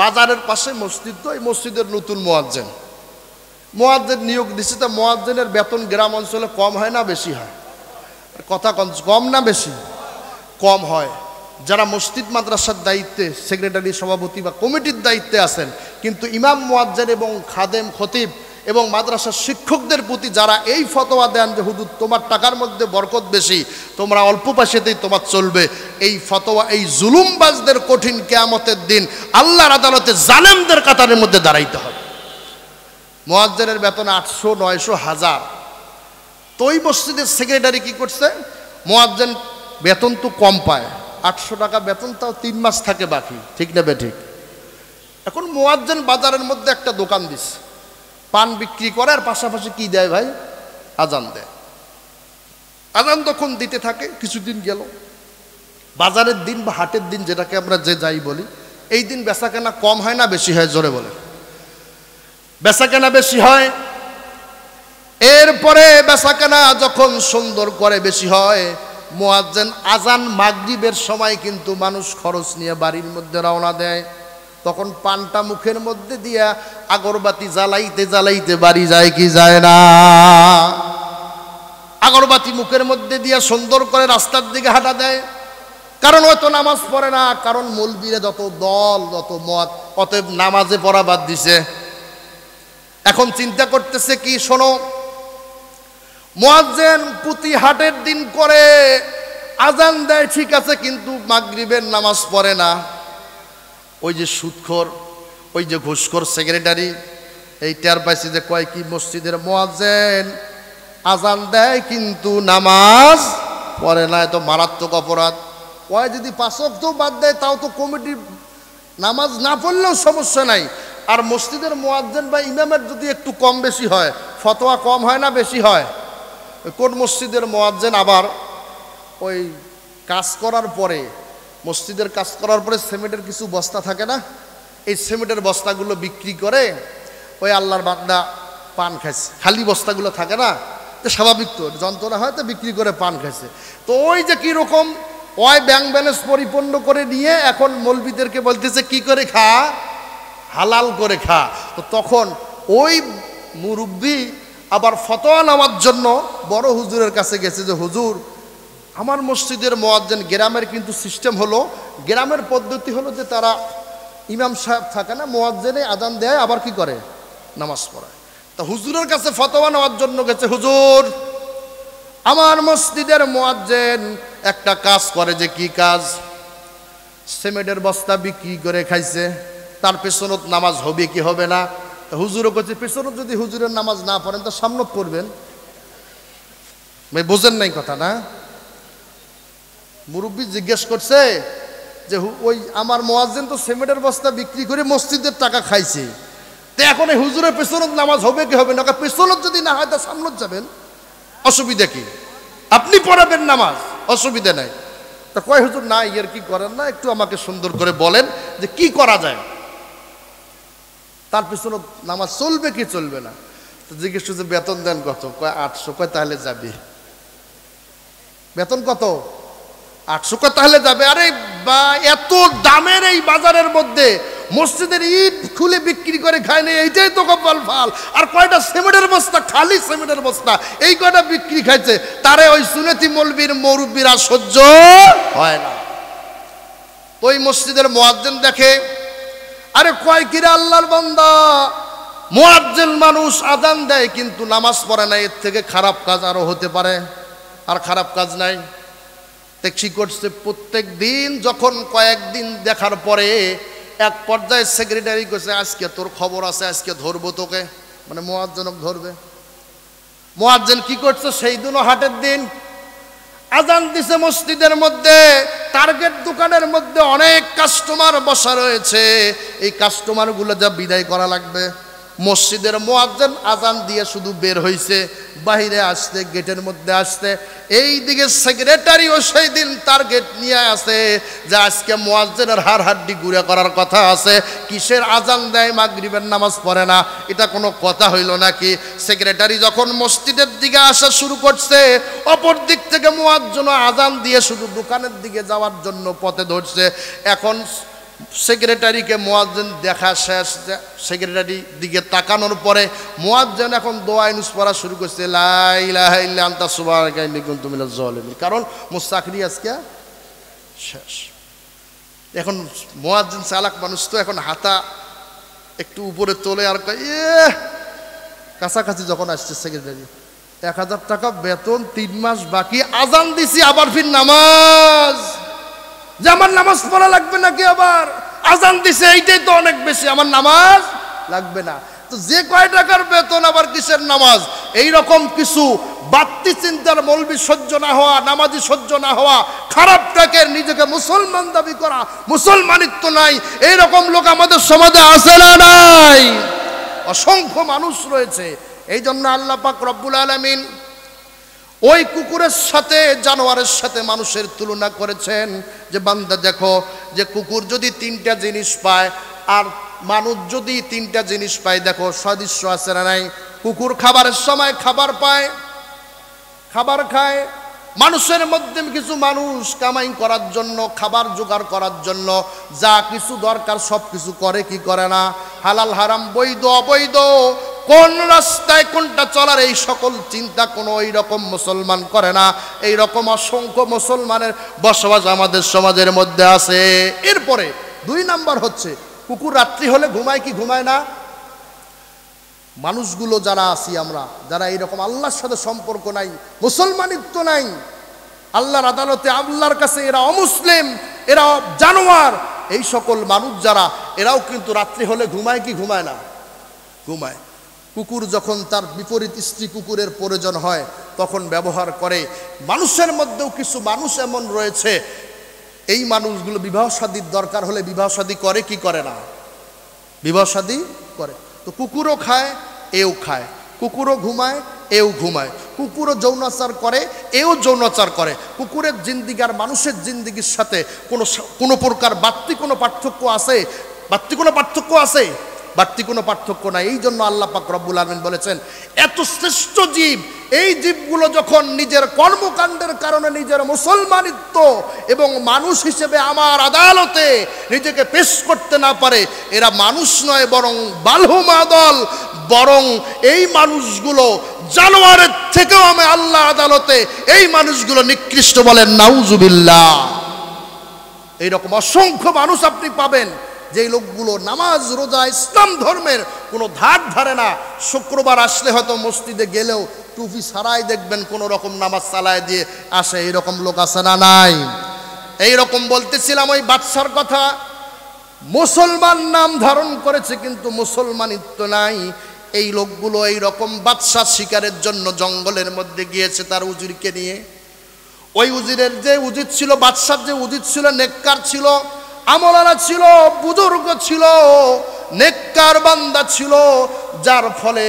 বাজারের পাশে মসজিদ, তো এই মসজিদের নতুন মুয়াজ্জিন নিয়োগ দিচ্ছে। তা মুয়াজ্জিনের বেতন গ্রাম অঞ্চলে কম হয় না বেশি হয়? কথা কম না বেশি? কম হয়। যারা মসজিদ মাদ্রাসার দায়িত্বে, সেক্রেটারি, সভাপতি বা কমিটির দায়িত্বে আছেন, কিন্তু ইমাম, মুয়াজ্জিন এবং খাদেম, খতিব এবং মাদ্রাসার শিক্ষকদের প্রতি যারা এই ফতোয়া দেন যে হুজুর তোমার টাকার মধ্যে বরকত বেশি, তোমরা অল্প পয়সাতেই তোমার চলবে, এই ফতোয়া এই জুলুমবাজদের কঠিন কিয়ামতের দিন আল্লাহর আদালতে জালেমদের কাতারের মধ্যে দাঁড়াইতে হবে। মুয়াজ্জিনের বেতন 800, 900, 1000। তো ওই মসজিদের সেক্রেটারি কি করছে, মুয়াজ্জিন বেতন তো কম পায়, 800 টাকা বেতন, তাও 3 মাস থাকে বাকি, ঠিক না বেঠিক? এখন মুয়াজ্জিন বাজারের মধ্যে একটা দোকান দিচ্ছে, পান বিক্রি করে, আর পাশাপাশি কি দেয় ভাই? আজান দেয়। আজান তখন দিতে থাকে। কিছুদিন গেল, বাজারের দিন বা হাটের দিন যেটাকে আমরা যে যাই বলি, এই দিন বেচাকেনা কম হয় না বেশি হয়? জোরে বলে। বেচাকেনা বেশি হয়। এরপরে বেচাকেনা যখন সুন্দর করে বেশি হয়, মুয়াজ্জিন আজান মাগরিবের সময় কিন্তু মানুষ খরচ নিয়ে বাড়ির মধ্যে রওনা দেয়। তখন পানটা মুখের মধ্যে দিয়া আগরবাতি জ্বালাইতে জ্বালাইতে বাড়ি যায় কি যায় না? আগরবাতি মুখের মধ্যে দিয়া সুন্দর করে রাস্তার দিকে হাঁটা দেয়, কারণ ও তো নামাজ পড়ে না, কারণ মৌলবীরা যত দল যত মত, অতএব নামাজে পড়া বাদ দিছে। এখন চিন্তা করতেছে কি, শোনো, মুয়াজ্জিন প্রতি হাটের দিন করে আজান দেয় ঠিক আছে, কিন্তু মাগরিবের নামাজ পড়ে না। ওই যে সুদখোর, ওই যে ঘুষখোর সেক্রেটারি, এই টের পাইছে যে কয় কি মসজিদের মুয়াজ্জিন আজান দেয় কিন্তু নামাজ পড়ে না, এত মারাত্মক অপরাধ। কয় যদি 5 ওয়াক্ত বাদ দেয় তাও তো কমিটি, নামাজ না পড়লেও সমস্যা নাই। আর মসজিদের মুয়াজ্জিন বা ইমামের যদি একটু কম বেশি হয়, ফতোয়া কম হয় না বেশি হয়? কোন মসজিদের মুয়াজ্জিন আবার ওই কাজ করার পরে, মসজিদের কাজ করার পরে সিমেন্টের কিছু বস্তা থাকে না, এই সিমেন্টের বস্তাগুলো বিক্রি করে ওই আল্লাহর বান্দা পান খাইছে, খালি বস্তাগুলো থাকে না, তো স্বাভাবিক তো যন্ত্রণা হয়, তো বিক্রি করে পান খাইছে। তো ওই যে কীরকম ওই ব্যাংক ব্যালেন্স পরিপূর্ণ করে নিয়ে এখন মৌলবীদেরকে বলতেছে কি করে খা, হালাল করে খা। তো তখন ওই মুরব্বী আবার ফতোয়া নেওয়ার জন্য বড় হুজুরের কাছে গেছে যে হুজুর, আমার মসজিদের মুয়াজ্জিন, গ্রামের কিন্তু সিস্টেম হলো, গ্রামের পদ্ধতি হলো যে তারা ইমাম সাহেব থাকে না, মুয়াজ্জিনে আজান দেয় আবার কি করে নামাজ পড়ায়। তা হুজুরের কাছে ফতোয়া নেওয়ার জন্য গেছে, হুজুর আমার মসজিদের মুয়াজ্জিন একটা কাজ করে, যে কি কাজ, সিমেন্টের বস্তা বিক্রি করে খাইছে, তার পেছনত নামাজ হবে কি হবে না? হুজুরও করছে পেছনত যদি হুজুরের নামাজ না পড়েন তো সামনে পড়বেন। বোঝেন নাই কথা না? মুরব্বী জিজ্ঞেস করছে যে ওই আমার মুয়াজ্জিন তো সিমেন্টের বস্তা বিক্রি করে মসজিদের টাকা খাইছে, তো এখন এই হুজুরের পেছনত নামাজ হবে কি হবে না? পেছনত যদি না হয় তা সামনত যাবেন, অসুবিধা কি? আপনি পড়াবেন নামাজ, অসুবিধা নাই। তা কয় হুজুর না, এর কি করেন না, একটু আমাকে সুন্দর করে বলেন যে কি করা যায়, তার পিছনে নামাজ চলবে কি চলবে না? তো জিজ্ঞেস করছে বেতন দেন কত? কয় 800। কয় তাহলে যাবে। বেতন কত? 800। কয় তাহলে যাবে। আরে বা এত দামের এই বাজারের মধ্যে মসজিদের ইট খুলে বিক্রি করে খায় না, এইটাই তো কপাল ফাল। আর কয়টা সিমেন্টের বস্তা, খালি সিমেন্টের বস্তা, এই কয়টা বিক্রি খাইছে, তারে ওই সুন্নতি মৌলবীর মুরব্বীরা সহ্য হয় না। তো ওই মসজিদের মুয়াজ্জিন দেখে, আরে কয় কিরা আল্লাহর বান্দা, মুয়াজ্জিন মানুষ আজান দেয় কিন্তু নামাজ পড়ে না, এর থেকে খারাপ কাজ আরো হতে পারে, আর খারাপ কাজ নাই। দেখছি করছে প্রত্যেক দিন, যখন কয়েকদিন দেখার পরে এক পর্যায়ে সেক্রেটারি কইছে আজকে তোর খবর আছে, আজকে ধরবো তোকে, মানে মুয়াজ্জিনক ধরবে। মুয়াজ্জিন কি করছে, সেই দিনও হাটের দিন আজান দিছে মসজিদের মধ্যে, টার্গেট দোকানের মধ্যে অনেক কাস্টমার বসা রয়েছে, এই কাস্টমারগুলো যা বিদায় করা লাগবে। মসজিদের মুয়াজ্জিন আজান দিয়ে শুধু বের হইছে, বাহিরে আসতে, গেটের মধ্যে আসতে, এই দিকে সেক্রেটারিও সেই দিন টার্গেট নিয়ে আসে যে আজকে মুয়াজ্জিনের হাড় হাড্ডি গুঁড়া করার কথা আছে। কিসের আজান দেয়, মাগরিবের নামাজ পড়ে না, এটা কোনো কথা হইল নাকি? সেক্রেটারি যখন মসজিদের দিকে আসা শুরু করছে, অপর দিক থেকে মুয়াজ্জিনও আজান দিয়ে শুধু দোকানের দিকে যাওয়ার জন্য পথে ধরছে। এখন সেক্রেটারিকে মুয়াজ্জিন দেখা শেষ, সেক্রেটারি দিকে তাকানোর পরে মুয়াজ্জিন এখন দোয়া ইউনুস পড়া শুরু করছে, লা ইলাহা ইল্লা আনতা সুবহানাকা ইন্নী কুনতু মিনাজ জালিমিন। কারণ মুস্তাকরি আজকে শেষ। এখন মুয়াজ্জিন চালাক মানুষ তো, এখন হাতা একটু উপরে তোলে আর কয় কাছাকাছি যখন আসছে সেক্রেটারি, 1000 টাকা বেতন, 3 মাস বাকি, আজান দিছি আবার ফির নামাজ, যে আমার নামাজ পড়া লাগবে নাকি? আবার আজান দিছে, এইটাই তো অনেক বেশি, আমার নামাজ লাগবে না। তো যে কয় টাকার বেতন আবার কিসের নামাজ? এই রকম কিছু বাড়তি চিন্তার মৌলবী সহ্য না হওয়া, নামাজি সহ্য না হওয়া, খারাপ টাকের নিজেকে মুসলমান দাবি করা, মুসলমানিত্ব নাই, এইরকম লোক আমাদের সমাজে আছে না নাই? অসংখ্য মানুষ রয়েছে। এই জন্য আল্লাহ পাক রব্বুল আলামিন ওই কুকুরের সাথে, জানোয়ারের সাথে মানুষের তুলনা করেছেন যে বান্দা দেখো, যে কুকুর যদি 3টা জিনিস পায় আর মানুষ যদি 3টা জিনিস পায়, দেখো সাদৃশ্য আছে না নাই? কুকুর খাবারের সময় খাবার পায়, খাবার খায়, মানুষের মধ্যে কিছু মানুষ কামাই করার জন্য, খাবার জোগাড় করার জন্য যা কিছু দরকার সব কিছু করে কি করে না? হালাল হারাম, বৈধ অবৈধ, কোন রাস্তায় কোনটা চলার এই সকল চিন্তা কোনো এই রকম মুসলমান করে না। এই রকম অসংখ্য মুসলমানের বসবাস আমাদের সমাজের মধ্যে আছে। এরপরে 2 নাম্বার হচ্ছে কুকুর রাত্রি হলে ঘুমায় কি ঘুমায় না? মানুষগুলো যারা আছি আমরা, যারা এইরকম আল্লাহর সাথে সম্পর্ক নাই, মুসলমানিত্ব নাই, আল্লাহর আদালতে আল্লাহর কাছে এরা অমুসলিম, এরা জানোয়ার, এই সকল মানুষ যারা, এরাও কিন্তু রাত্রি হলে ঘুমায় কি ঘুমায় না? ঘুমায়। কুকুর যখন তার বিপরীত স্ত্রী কুকুরের প্রয়োজন হয় তখন ব্যবহার করে। মানুষের মধ্যেও কিছু মানুষ এমন রয়েছে, এই মানুষগুলো বিবাহ শাদীর দরকার হলে বিবাহ শাদী করে কি করে না? বিবাহ শাদী করে। তো কুকুরও খায়, এও খায়, কুকুরও ঘুমায়, এও ঘুমায়, কুকুরও যৌনাচার করে, এও যৌনাচার করে। কুকুরের জিন্দিগি আর মানুষের জিন্দিগির সাথে কোনো প্রকার বাড়তি কোনো পার্থক্য আছে? বাড়তি কোনো পার্থক্য আছে? বাড়তি কোনো পার্থক্য নাই। এই জন্য আল্লাহ পাক রব্বুল আলামিন বলেছেন, এত শ্রেষ্ঠ জীব, এই জীবগুলো যখন নিজের কর্মকাণ্ডের কারণে নিজের মুসলমানিত্ব এবং মানুষ হিসেবে আমার আদালতে নিজেকে পেশ করতে না পারে, এরা মানুষ নয় বরং বালহুমা দল, বরং এই মানুষগুলো জানোয়ারের থেকেও আমি আল্লাহ আদালতে এই মানুষগুলো নিকৃষ্ট বলেন নাউজুবিল্লাহ। এইরকম অসংখ্য মানুষ আপনি পাবেন যেই লোকগুলো নামাজ রোজা ইসলাম ধর্মের কোনো ধার ধারে না। শুক্রবার আসলে হয়তো মসজিদে গেলেও টুপি ছাড়াই দেখবেন কোনো রকম নামাজ চালায় দিয়ে আসে, এইরকম লোক আছে না নাই? এইরকম বলতেছিলাম ওই বাদশার কথা, মুসলমান নাম ধারণ করেছে কিন্তু মুসলমানিত্ব নাই। এই লোকগুলো এইরকম বাদশা শিকারের জন্য জঙ্গলের মধ্যে গিয়েছে তার উজিরকে নিয়ে। ওই উজিরের যে উজির ছিল, বাদশার যে উজির ছিল, নেককার ছিল, আমলারা ছিল, বুজুর্গ ছিল, নেককার বান্দা ছিল, যার ফলে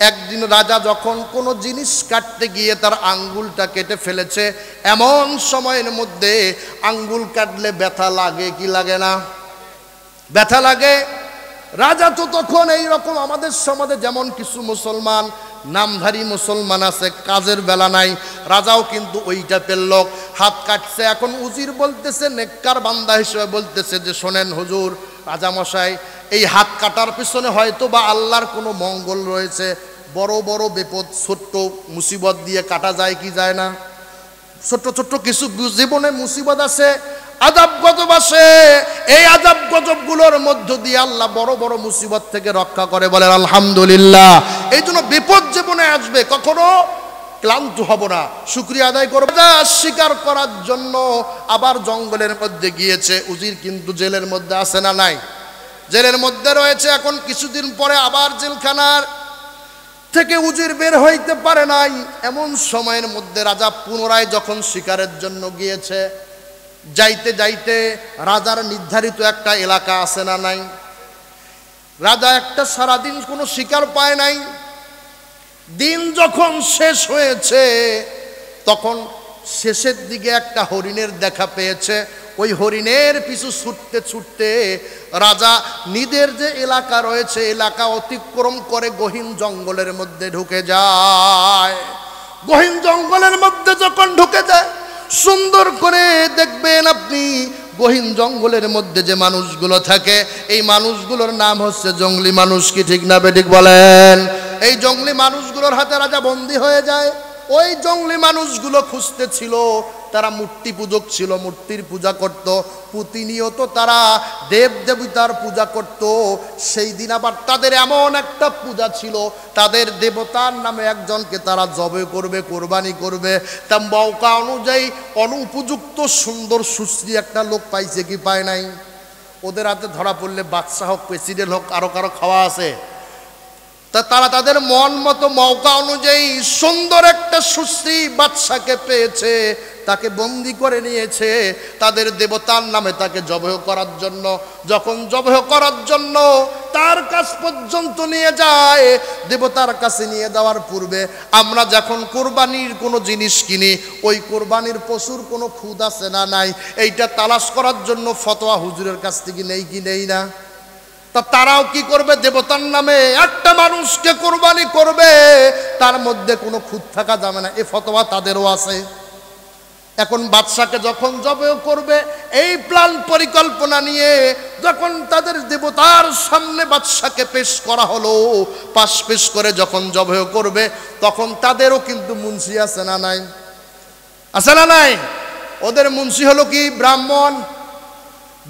একদিন রাজা যখন কোনো জিনিস কাটতে গিয়ে তার আঙ্গুলটা কেটে ফেলেছে, এমন সময়ের মধ্যে আঙ্গুল কাটলে ব্যথা লাগে কি লাগে না? ব্যথা লাগে। রাজা তো তখন এই রকম আমাদের সমাজে যেমন কিছু মুসলমান নামধারী মুসলমান আছে, কাজের বেলা নাই, রাজাও কিন্তু ওইটা পেল, হাত কাটছে। এখন উজির বলতেছে, নেককার বান্দা হিসেবে বলতেছে যে শোনেন হুজুর, রাজামশাই, এই হাত কাটার পিছনে হয়তো বা আল্লাহর কোনো মঙ্গল রয়েছে। বড় বড় বিপদ ছোট্ট মুসিবত দিয়ে কাটা যায় কি যায় না? ছোট্ট ছোট্ট কিছু জীবনে মুসিবত আছে, আযাব গজব আসে, এই আযাব গজবগুলোর মধ্য দিয়ে আল্লাহ বড় বড় মুসিবত থেকে রক্ষা করে, বলেন আলহামদুলিল্লাহ। এই জন্য বিপদ জীবনে আসবে, কখনো ক্লান্ত হব না, শুকরিয়া আদায় করব। শিকার করার জন্য আবার জঙ্গলের মধ্যে গিয়েছে। উজির কিন্তু জেলের মধ্যে আছে না নাই? জেলের মধ্যে রয়েছে। এখন কিছুদিন পরে আবার জেলখানার থেকে উজির বের হইতে পারে নাই। এমন সময়ের মধ্যে রাজা পুনরায় যখন শিকারের জন্য গিয়েছে, যাইতে যাইতে রাজার নির্ধারিত একটা এলাকা আছে না নাই? রাজা একটা সারাদিন কোনো শিকার পায় নাই। দিন যখন শেষ হয়েছে তখন শেষের দিকে একটা হরিণের দেখা পেয়েছে। ওই হরিণের পিছু ছুটতে ছুটতে রাজা নিজের যে এলাকা রয়েছে এলাকা অতিক্রম করে গহীন জঙ্গলের মধ্যে ঢুকে যায়। গহীন জঙ্গলের মধ্যে যখন ঢুকে যায়, সুন্দর করে দেখবেন আপনি গহীন জঙ্গলের মধ্যে যে মানুষগুলো থাকে, এই মানুষগুলোর নাম হচ্ছে জঙ্গলি মানুষ। কি ঠিক না বেঠিক বলেন? এই জঙ্গলি মানুষগুলোর হাতে রাজা বন্দী হয়ে যায়। ওই জঙ্গলি মানুষগুলো খুঁজতে ছিল, তারা মূর্তি পূজক ছিল, মূর্তির পূজা করত, প্রতিনিয়ত তারা দেব দেবতার পূজা করত। সেই দিন আবার তাদের এমন একটা পূজা ছিল, তাদের দেবতার নামে একজনকে তারা জবে করবে, কোরবানি করবে। তা মৌকা অনুযায়ী অনুপযুক্ত সুন্দর সুশ্রী একটা লোক পাইছে কি পায় নাই? ওদের হাতে ধরা পড়লে বাদশা হোক, প্রেসিডেন্ট হোক, আরো কারো খাওয়া আছে, তা তারা তাদের মন মতো মৌকা অনুযায়ী সুন্দর একটা সুশ্রী বাদশাকে পেয়েছে, তাকে বন্দি করে নিয়েছে তাদের দেবতার নামে তাকে জবাহ করার জন্য। যখন জবাহ করার জন্য তার কাছ পর্যন্ত নিয়ে যায়, দেবতার কাছে নিয়ে যাওয়ার পূর্বে আমরা যখন কোরবানির কোনো জিনিস কিনি, ওই কোরবানির পশুর কোনো খুদ আছে না নাই, এইটা তালাশ করার জন্য ফতোয়া হুজুরের কাছ থেকে নেই কি নেই না? তা তারাও কি করবে? দেবতার নামে একটা মানুষকে কোরবানি করবে, তার মধ্যে কোনো খুঁত থাকা যাবে না, এ ফতোয়া তাদেরও আছে। এখন বাদশাকে যখন জবেহ করবে এই প্ল্যান পরিকল্পনা নিয়ে যখন তাদের দেবতার সামনে বাদশাকে পেশ করা হলো, পেশ করে যখন জবেহ করবে তখন তাদেরও কিন্তু মুন্সি আছে না নাই? আছে না নাই? ওদের মুন্সি হলো কি? ব্রাহ্মণ।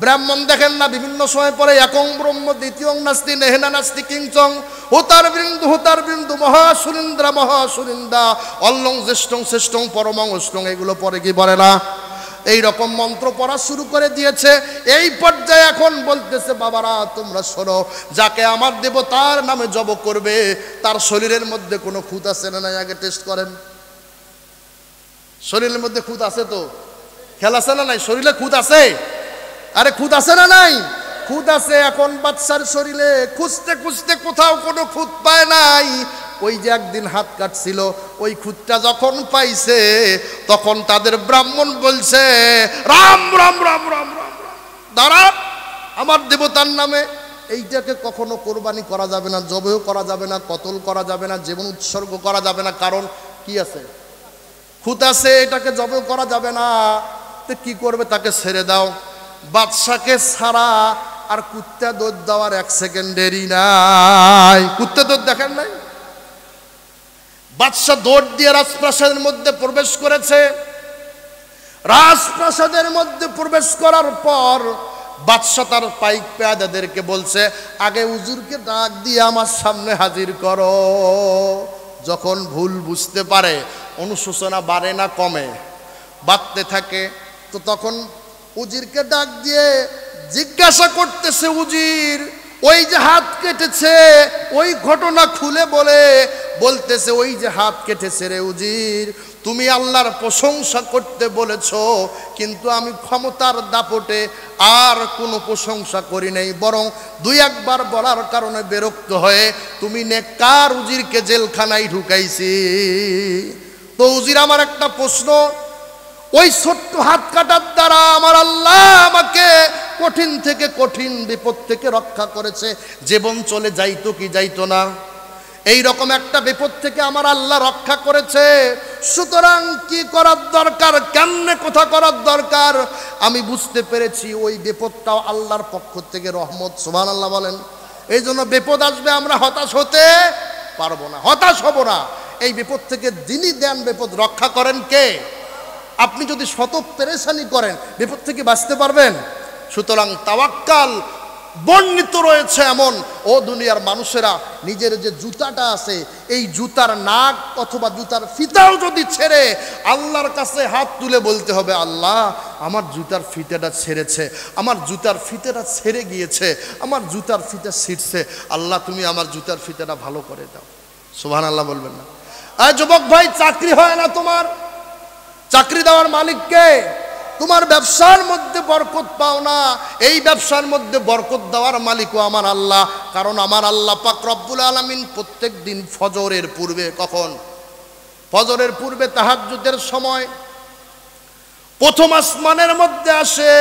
ব্রাহ্মণ দেখেন না বিভিন্ন সময় পরে একং ব্রহ্ম দ্বিতীয়ং নাস্তি নেহেনা নাস্তি কিংচং হুতার বৃন্দু মহাসুরিন্দ্রা মহাসুরিন্দা অল্লং জ্যেষ্ঠং শ্রেষ্ঠং পরমং অষ্টং, এগুলো পরে কি বলে না? এই রকম মন্ত্র পড়া শুরু করে দিয়েছে। এই পর্যায়ে এখন বলতেছে, বাবারা তোমরা শোনো, যাকে আমার দেবতার নামে জব করবে তার শরীরের মধ্যে কোনো খুঁত আছে না নাই? আগে টেস্ট করেন। শরীরের মধ্যে খুঁত আছে তো? খেয়াল আছে না নাই? শরীরে খুঁত আছে? আরে খুঁত আছে না নাই? খুঁত আছে। এখন বাদশার শরীরে খুঁজতে খুঁজতে কোথাও কোনো খুঁত পায় নাই। ওই যে একদিন হাত কাটছিল ওই খুঁতটা যখন পাইছে তখন তাদের ব্রাহ্মণ বলছে, রাম রাম রাম রাম রাম দাঁড়া, আমার দেবতার নামে এইটাকে কখনো কোরবানি করা যাবে না, জবেহ করা যাবে না, কতল করা যাবে না, জীবন উৎসর্গ করা যাবে না। কারণ কি আছে? খুঁত আছে, এটাকে জবেহ করা যাবে না। তো কি করবে? তাকে ছেড়ে দাও। বাদশাকে ছাড়া আর কুত্তা দৌড় দেওয়ার এক সেকেন্ড দেরি নাই। কুত্তা দৌড় দেখেন নাই? বাদশা দৌড় দিয়ে রাজপ্রাসাদের মধ্যে প্রবেশ করেছে। রাজপ্রাসাদের মধ্যে প্রবেশ করার পর বাদশা তার পাইক পেয়াদাদেরকে বলছে, আগে হুজুরকে ডাক দিয়ে আমার সামনে হাজির করো। যখন ভুল বুঝতে পারে, অনুশোচনা বাড়ে না কমে, বাড়তে থাকে, তো তখন উজিরকে ডাক দিয়ে জিজ্ঞাসা করতেছে, উজির ওই যে হাত কেটেছে ওই ঘটনা খুলে বলতেছে, ওই যে হাত কেটেছে রে উজির, তুমি আল্লাহর প্রশংসা করতে বলেছো, কিন্তু আমি ক্ষমতার দাপটে আর কোনো প্রশংসা করি নাই, বরং দুই একবার বলার কারণে বিরক্ত হয়ে তুমি নেককার উজিরকে জেলখানায় ঢুকাইছি। তো উজির, আমার একটা প্রশ্ন, ওই ছোট্ট হাত কাটার দ্বারা আমার আল্লাহ আমাকে কঠিন থেকে কঠিন বিপদ থেকে রক্ষা করেছে, জীবন চলে যাইতো কি যাইতো না? এই রকম একটা বিপদ থেকে আমার আল্লাহ রক্ষা করেছে। সুতরাং কি করার দরকার, কেমনে কোথা করার দরকার আমি বুঝতে পেরেছি। ওই বিপদটাও আল্লাহর পক্ষ থেকে রহমত। সুবহানাল্লাহ বলেন। এই জন্য বিপদ আসবে, আমরা হতাশ হতে পারবো না, হতাশ হব না। এই বিপদ থেকে যিনি দেন, বিপদ রক্ষা করেন কে? আপনি যদি শত পেরেশানি করেন, বিপদ থেকে বাঁচতে পারবেন? সুতরাং তাওয়াক্কাল বর্ণিত রয়েছে এমন, ও দুনিয়ার মানুষেরা, নিজের যে জুতাটা আছে এই জুতার নাক অথবা জুতার ফিতাও যদি ছেড়ে আল্লাহর কাছে হাত তুলে বলতে হবে, আল্লাহ আমার জুতার ফিতাটা ছেড়েছে, আমার জুতার ফিতাটা ছেড়ে গিয়েছে, আমার জুতার ফিতা ছিঁড়ছে, আল্লাহ তুমি আমার জুতার ফিতাটা ভালো করে দাও। সুবহানাল্লাহ বলবেন না? আর যুবক ভাই, চাকরি হয় না তোমার, চাকরি দেওয়ার মালিক কে? তোমার ব্যবসার মধ্যে বরকত পাও না, এই ব্যবসার মধ্যে বরকত দেওয়ার মালিকও আমার আল্লাহ। কারণ আমার আল্লাহ পাক রব্বুল আলামিন প্রত্যেক দিন ফজরের পূর্বে, কখন? ফজরের পূর্বে তাহাজ্জুদের সময় প্রথম আসমানের মধ্যে আসে,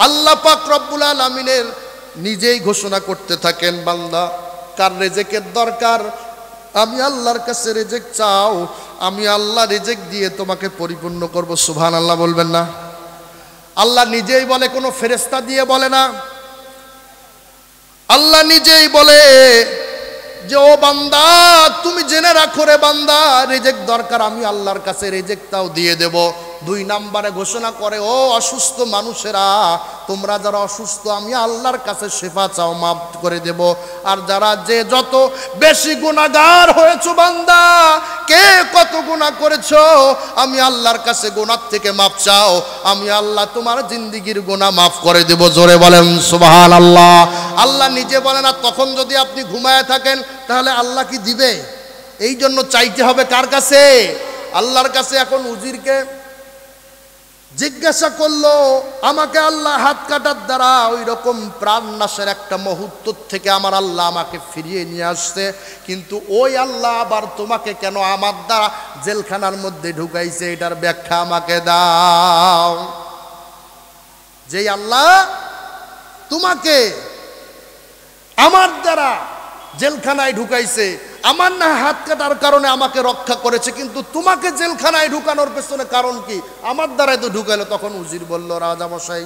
আল্লাহ পাক রব্বুল আলামিনের নিজেই ঘোষণা করতে থাকেন, বান্দা কার রিজিকের দরকার, আমি আল্লাহর কাছে রিজিক চাও, আমি আল্লাহ রিজিক দিয়ে তোমাকে পরিপূর্ণ করব। সুবহানাল্লাহ বলবেন না? আল্লাহ নিজেই বলে, কোনো ফেরেশতা দিয়ে বলে না। আল্লাহ নিজেই বলে যে, ও বান্দা তুমি জেনে রাখো রে বান্দা, রিজিক দরকার, আমি আল্লাহর কাছে রিজিকটাও দিয়ে দেব। দুই নম্বরে ঘোষণা করে, ও অসুস্থ মানুষেরা, তোমরা যারা অসুস্থ আমি আল্লাহর কাছে শিফা চাও, মাফ করে দেব। আর যারা যে যত বেশি গুনাহগার হয়েছো বান্দা, কে কত গুনাহ করেছো, আমি আল্লাহর কাছে গুনাহ থেকে মাফ চাও, আমি আল্লাহ তোমার জিন্দেগির গুনাহ মাফ করে দেব। জোরে বলেন সুবহানাল্লাহ। আল্লাহ নিজে বলে না, তখন যদি আপনি ঘুমায় থাকেন তাহলে আল্লাহ কি দিবে? এই জন্য চাইতে হবে কার কাছে? আল্লাহর কাছে। এখন উজিরকে জিজ্ঞাসা করলো, আমাকে আল্লাহ হাত কাটার দ্বারা ওই রকম প্রাণ নাশের একটা মুহূর্ত থেকে আমার আল্লাহ আমাকে ফিরিয়ে নিয়ে আসছে, কিন্তু ওই আল্লাহ আবার তোমাকে কেন আমার দ্বারা জেলখানার মধ্যে ঢুকাইছে, এটার ব্যাখ্যা আমাকে দাও। যেই আল্লাহ তোমাকে আমার দ্বারা জেলখানায় ঢুকাইছে, আমার না হাত কাটার কারণে আমাকে রক্ষা করেছে, কিন্তু তোমাকে জেলখানায় ঢুকানোর পেছনে কারণ কি? আমার দ্বারাই তো ঢুকাইলো। তখন উজির বলল, রাজামশাই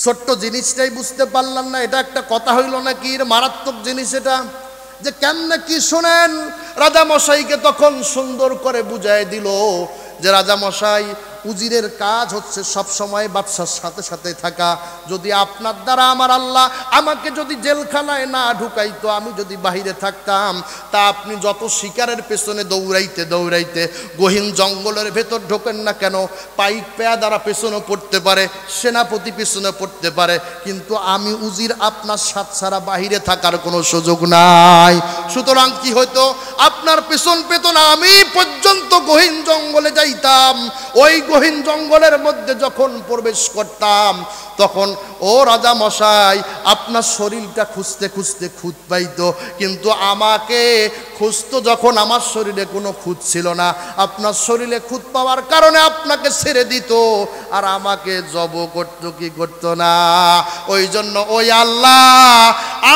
ছোট্ট জিনিসটাই বুঝতে পারলাম না, এটা একটা কথা হইল নাকি? মারাত্মক জিনিস এটা, যে কেমনে কি শোনেন। রাজামশাইকে তখন সুন্দর করে বুঝাই দিল যে রাজামশাই, উজিরের কাজ হচ্ছে সব সময় বাদশার সাথে সাথে থাকা। যদি আপনার দ্বারা আমার আল্লাহ আমাকে যদি জেলখানায় না ঢুকাইতো, আমি যদি বাহিরে থাকতাম, তা আপনি যত শিকারের পেছনে দৌড়াইতে দৌড়াইতে গহীন জঙ্গলের ভেতর ঢোকেন না কেন, পাইক পেয়াদারা পেছনে পড়তে পারে, সেনাপতি পেছনে পড়তে পারে, কিন্তু আমি উজির আপনার সাথ ছাড়া বাহিরে থাকার কোনো সুযোগ নাই। সুতরাং কি হইতো, আপনার পেছন পেত না, আমি পর্যন্ত গহীন জঙ্গলে যাইতাম। ওই গহীন জঙ্গলের মধ্যে যখন প্রবেশ করতাম, তখন ও রাজা মশাই আপনার শরীরটা খুঁজতে খুঁজতে খুঁত পাইতো, কিন্তু আমাকে খুঁজতো যখন আমার শরীরে কোনো খুঁত ছিল না। আপনার শরীরে খুঁত পাওয়ার কারণে আপনাকে ছেড়ে দিত, আর আমাকে জব করতো কি করতো না। ওই জন্য ওই আল্লাহ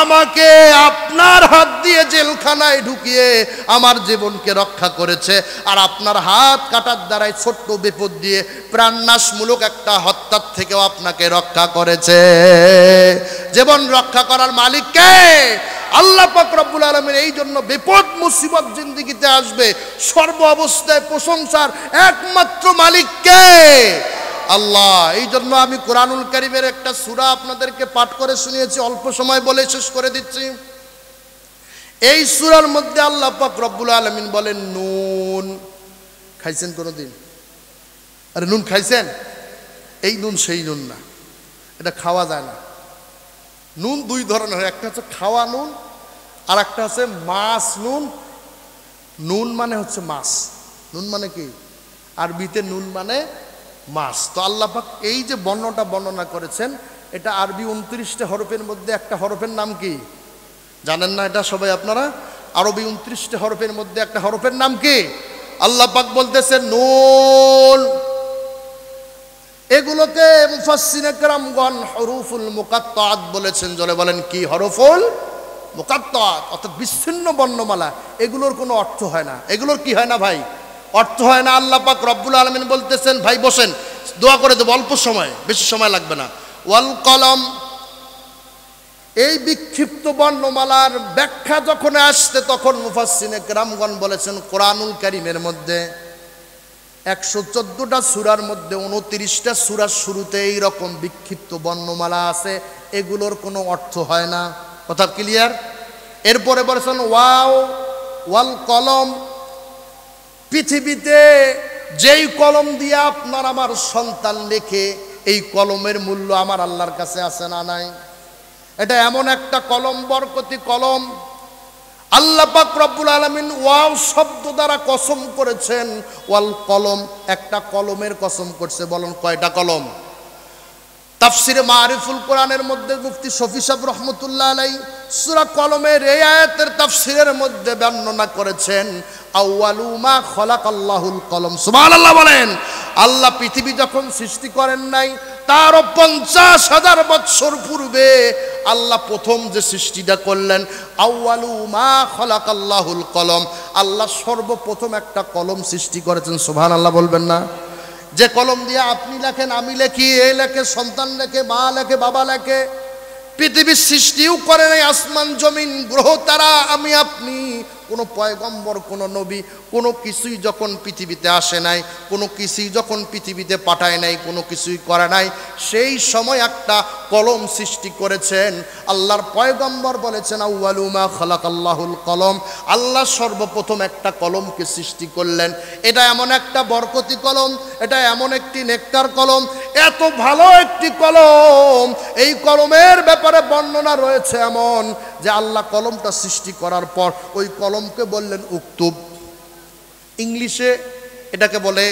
আমাকে আপনার হাত দিয়ে জেলখানায় ঢুকিয়ে আমার জীবনকে রক্ষা করেছে, আর আপনার হাত কাটার দ্বারাই ছোট্ট বিপদ দিয়ে প্রাণনাশমূলক একটা হত্যার থেকেও আপনাকে রক্ষা করেছে। জীবন রক্ষা করার মালিক কে? আল্লাহ পাক রব্বুল আলামিন। এই জন্য বিপদ মুসিবত জিন্দেগিতে আসবে, সর্ব অবস্থায় প্রশংসার একমাত্র মালিক কে? আল্লাহ। এই জন্য আমি কোরআনুল কারীমের একটা সূরা আপনাদেরকে পাঠ করে শুনিয়েছি, অল্প সময় বলে শেষ করে দিচ্ছি। এই সূরার মধ্যে আল্লাহ পাক রব্বুল আলামিন বলেন, নুন। খাইছেন কোনোদিন? আরে নুন খাইছেন? এই নুন সেই নুন না, এটা খাওয়া যায় না। নুন দুই ধরনের, একটা হচ্ছে খাওয়া নুন, আর একটা হচ্ছে মাছ নুন। নুন মানে হচ্ছে মাছ, নুন মানে কি? আরবিতে নুন মানে মাছ। তো আল্লাহ পাক এই যে বর্ণটা বর্ণনা করেছেন, এটা আরবি 29টা হরফের মধ্যে একটা হরফের নাম কি জানেন না? এটা সবাই আপনারা, আরবি 29টা হরফের মধ্যে একটা হরফের নাম কি? আল্লাহ পাক বলতেছেন নুন। এগুলোকে মুফাসসিরে কেরামগণ হরুফুল মুকাত্তাআত বলেছেন। জলে বলেন কি? হরফুল মুকাত্তাআত, অর্থাৎ বিচ্ছিন্ন বর্ণমালা। এগুলোর কোনো অর্থ হয় না। এগুলোর কি হয় না ভাই? অর্থ হয় না। আল্লাহ পাক রব্বুল আলামিন বলতেছেন, ভাই বসেন, দোয়া করে দেবো, অল্প সময়, বেশি সময় লাগবে না। ওয়াল কলম, এই বিক্ষিপ্ত বর্ণমালার ব্যাখ্যা যখন আসছে, তখন মুফাসসিরে কেরামগণ বলেছেন, কোরআনুল কারীমের মধ্যে 114টা সূরার মধ্যে 29টা সূরার শুরুতে এই রকম বিক্ষিপ্ত বর্ণমালা আছে, এগুলোর কোনো অর্থ হয় না। কথা ক্লিয়ার? এরপরে বলেছেন ওয়াও ওয়াল কলম, পৃথিবীতে যেই কলম দিয়ে আপনার আমার সন্তান লেখে, এই কলমের মূল্য আমার আল্লাহর কাছে আছে না নাই? এটা এমন একটা কলম, বরকতি কলম। আল্লাহ পাক রব্বুল আলামিন ওয়াও শব্দ দ্বারা কসম করেছেন, ওয়াল কলম, একটা কলমের কসম করছে। বলেন কয়টা কলম? তাফসিরে মারিফুল কোরআনের মধ্যে মুফতি শফি সাহেব রহমতুল্লাহ আলাইহি সূরা কলমের এই আয়াতের তাফসিরের মধ্যে বর্ণনা করেছেন, আউয়ালু মা খালাকাল্লাহুল কলম। সুবহানাল্লাহ বলেন। আল্লাহ পৃথিবী যখন সৃষ্টি করেন নাই, তারও 50,000 বছর পূর্বে আল্লাহ প্রথম যে সৃষ্টিটা করলেন, আউয়ালু মা খালাকাল্লাহুল কলম, আল্লাহ সর্বপ্রথম একটা কলম সৃষ্টি করেছেন। সুবহানাল্লাহ বলবেন না? যে কলম দিয়ে আপনি লেখেন, আমি লেখি, এ লেখে, সন্তান লেখে, মা লেখে, বাবা লেখে। পৃথিবীর সৃষ্টিও করে নাই, আসমান জমিন গ্রহ তারা আমি আপনি, কোনো পয়গম্বর, কোনো নবী, কোনো কিছুই যখন পৃথিবীতে আসে নাই, কোনো কিছুই যখন পৃথিবীতে পাঠায় নাই, কোনো কিছুই করে নাই, সেই সময় একটা কলম সৃষ্টি করেছেন। আল্লাহর পয়গম্বর বলেছেন, আউয়ালু মা খালাকাল্লাহুল কলম, আল্লাহ সর্বপ্রথম একটা কলমকে সৃষ্টি করলেন। এটা এমন একটা বরকতি কলম, এটা এমন একটি নেকটার কলম, এত ভালো একটি কলম। এই কলমের ব্যাপারে বর্ণনা রয়েছে এমন যে আল্লাহ কলমটা সৃষ্টি করার পর ওই কলমকে বললেন উক্তুব। ইংলিশে এটাকে বলে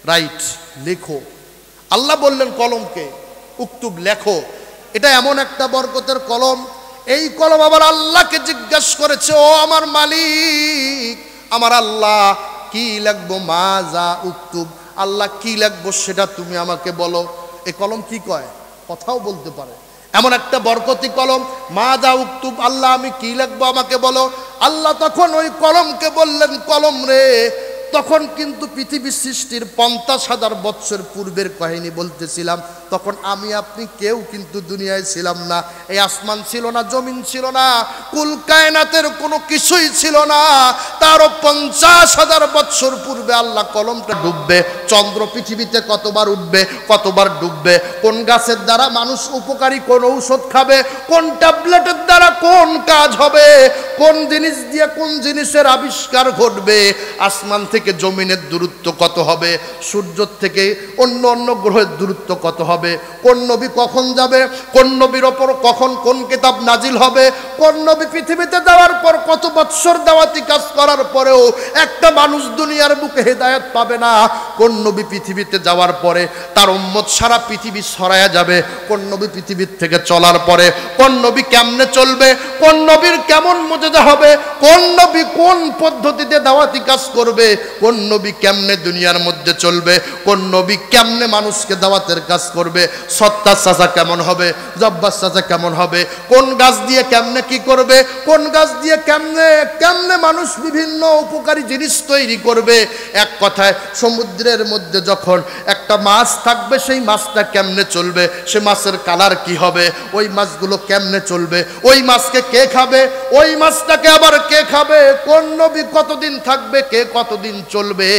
রাইট, লেখো। আল্লাহ বললেন কলমকে উক্তুব, লেখো। এটা এমন একটা বরকতের কলম। এই কলম আবার আল্লাহকে জিজ্ঞাসা করেছে, ও আমার মালিক, আমার আল্লাহ, কি লিখবো? মাজা উক্তুব, আল্লাহ কি লিখবো সেটা তুমি আমাকে বলো। এই কলম কি কয়? কথাও বলতে পারে। এমন একটা বরকতি কলম। মাজা উক্তুব, আল্লাহ আমি কি লিখবো আমাকে বলো। আল্লাহ তখন ওই কলমকে বললেন, কলম রে, তখন কিন্তু পৃথিবী সৃষ্টির 50,000 বছর পূর্বের কাহিনী বলতেছিলাম। তখন আমি আপনি কেউ কিন্তু দুনিয়ায় ছিলাম না, এই আসমান ছিল না, জমিন ছিল না, কুল কায়নাতের কোনো কিছুই ছিল না। তারও 50,000 বছর পূর্বে আল্লাহ কলমটা ডুববে। চন্দ্র পৃথিবীতে কতবার উঠবে, কতবার ডুববে, কোন গাছের দ্বারা মানুষ উপকারী কোন ঔষধ খাবে, কোন ট্যাবলেটের দ্বারা কোন কাজ হবে, কোন জিনিস দিয়ে কোন জিনিসের আবিষ্কার ঘটবে, আসমান থেকে জমিনের দূরত্ব কত হবে, সূর্য থেকে অন্য অন্য গ্রহের দূরত্ব কত হবে, কোন নবী কখন যাবে, কোন নবীর ওপর কখন কোন কিতাব নাজিল হবে, কোন নবী পৃথিবীতে যাওয়ার পর কত বৎসর দাওয়াতি কাজ করার পরেও একটা মানুষ দুনিয়ার বুকে হেদায়েত পাবে না, কোন নবী পৃথিবীতে যাওয়ার পরে তার উম্মত সারা পৃথিবী ছড়ায়া যাবে, কোন নবী পৃথিবীর থেকে চলার পরে কোন নবী কেমনে চলবে, কোন নবীর কেমন মুজিজা হবে, কোন নবী কোন পদ্ধতিতে দাওয়াতি কাজ করবে, কোন নবী কেমনে দুনিয়ার মধ্যে চলবে, কোন নবী কেমনে মানুষকে দাওয়াতের কাজ করবে, সত্তার চাচা কেমন হবে, জব্বার চাচা কেমন হবে, কোন গাছ দিয়ে কেমনে কি করবে, কোন গাছ দিয়ে কেমনে কেমনে মানুষ বিভিন্ন উপকারী জিনিস তৈরি করবে। এক কথায় সমুদ্রের মধ্যে যখন একটা মাছ থাকবে, সেই মাছটা কেমনে চলবে, সে মাছের কালার কি হবে, ওই মাছগুলো কেমনে চলবে, ওই মাছকে কে খাবে, ওই মাছটাকে আবার কে খাবে, কোন নবী কতদিন থাকবে, কে কতদিন চলবে।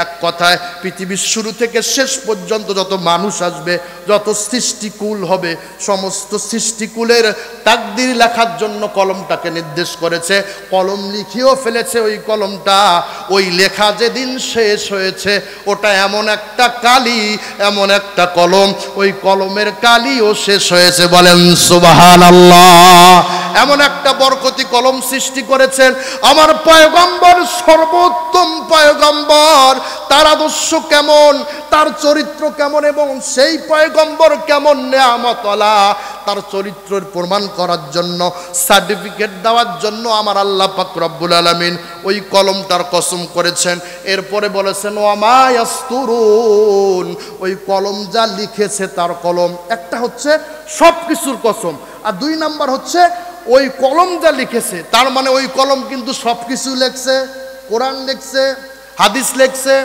এক কথায় পৃথিবীর শুরু থেকে শেষ পর্যন্ত যত মানুষ আসবে, যত সৃষ্টিকুল হবে, সমস্ত সৃষ্টিকুলের তাকদির লেখার জন্য কলমটাকে নির্দেশ করেছে। কলম লিখিয়েও ফেলেছে ওই কলমটা, ওই লেখা যেদিন শেষ হয়েছে ওটা এমন একটা কালি, এমন একটা কলম, ওই কলমের কালিও শেষ হয়েছে। বলেন সুবহানাল্লাহ। এমন একটা বরকতি কলম সৃষ্টি করেছেন আমার পয়গম্বর, সর্বোত্তম পয়গম্বর। তার আদর্শ কেমন, তার চরিত্র কেমন, এবং সেই পয়গম্বর কেমন নেয়ামতওয়ালা, তার চরিত্রের প্রমাণ করার জন্য, সার্টিফিকেট দেওয়ার জন্য আমার আল্লাহ পাক রব্বুল আলামিন ওই কলমটার কসম করেছেন। এরপরে বলেছেন ওয়ামা ইয়াসতুরুন, ওই কলম যা লিখেছে তার কলম। একটা হচ্ছে সব কিছুর কসম, আর 2 নাম্বার হচ্ছে ওই কলম যা লিখেছে তার মানে ওই কলম কিন্তু সব কিছু লেখছে। কোরআন লিখছে, হাদিস লিখছে,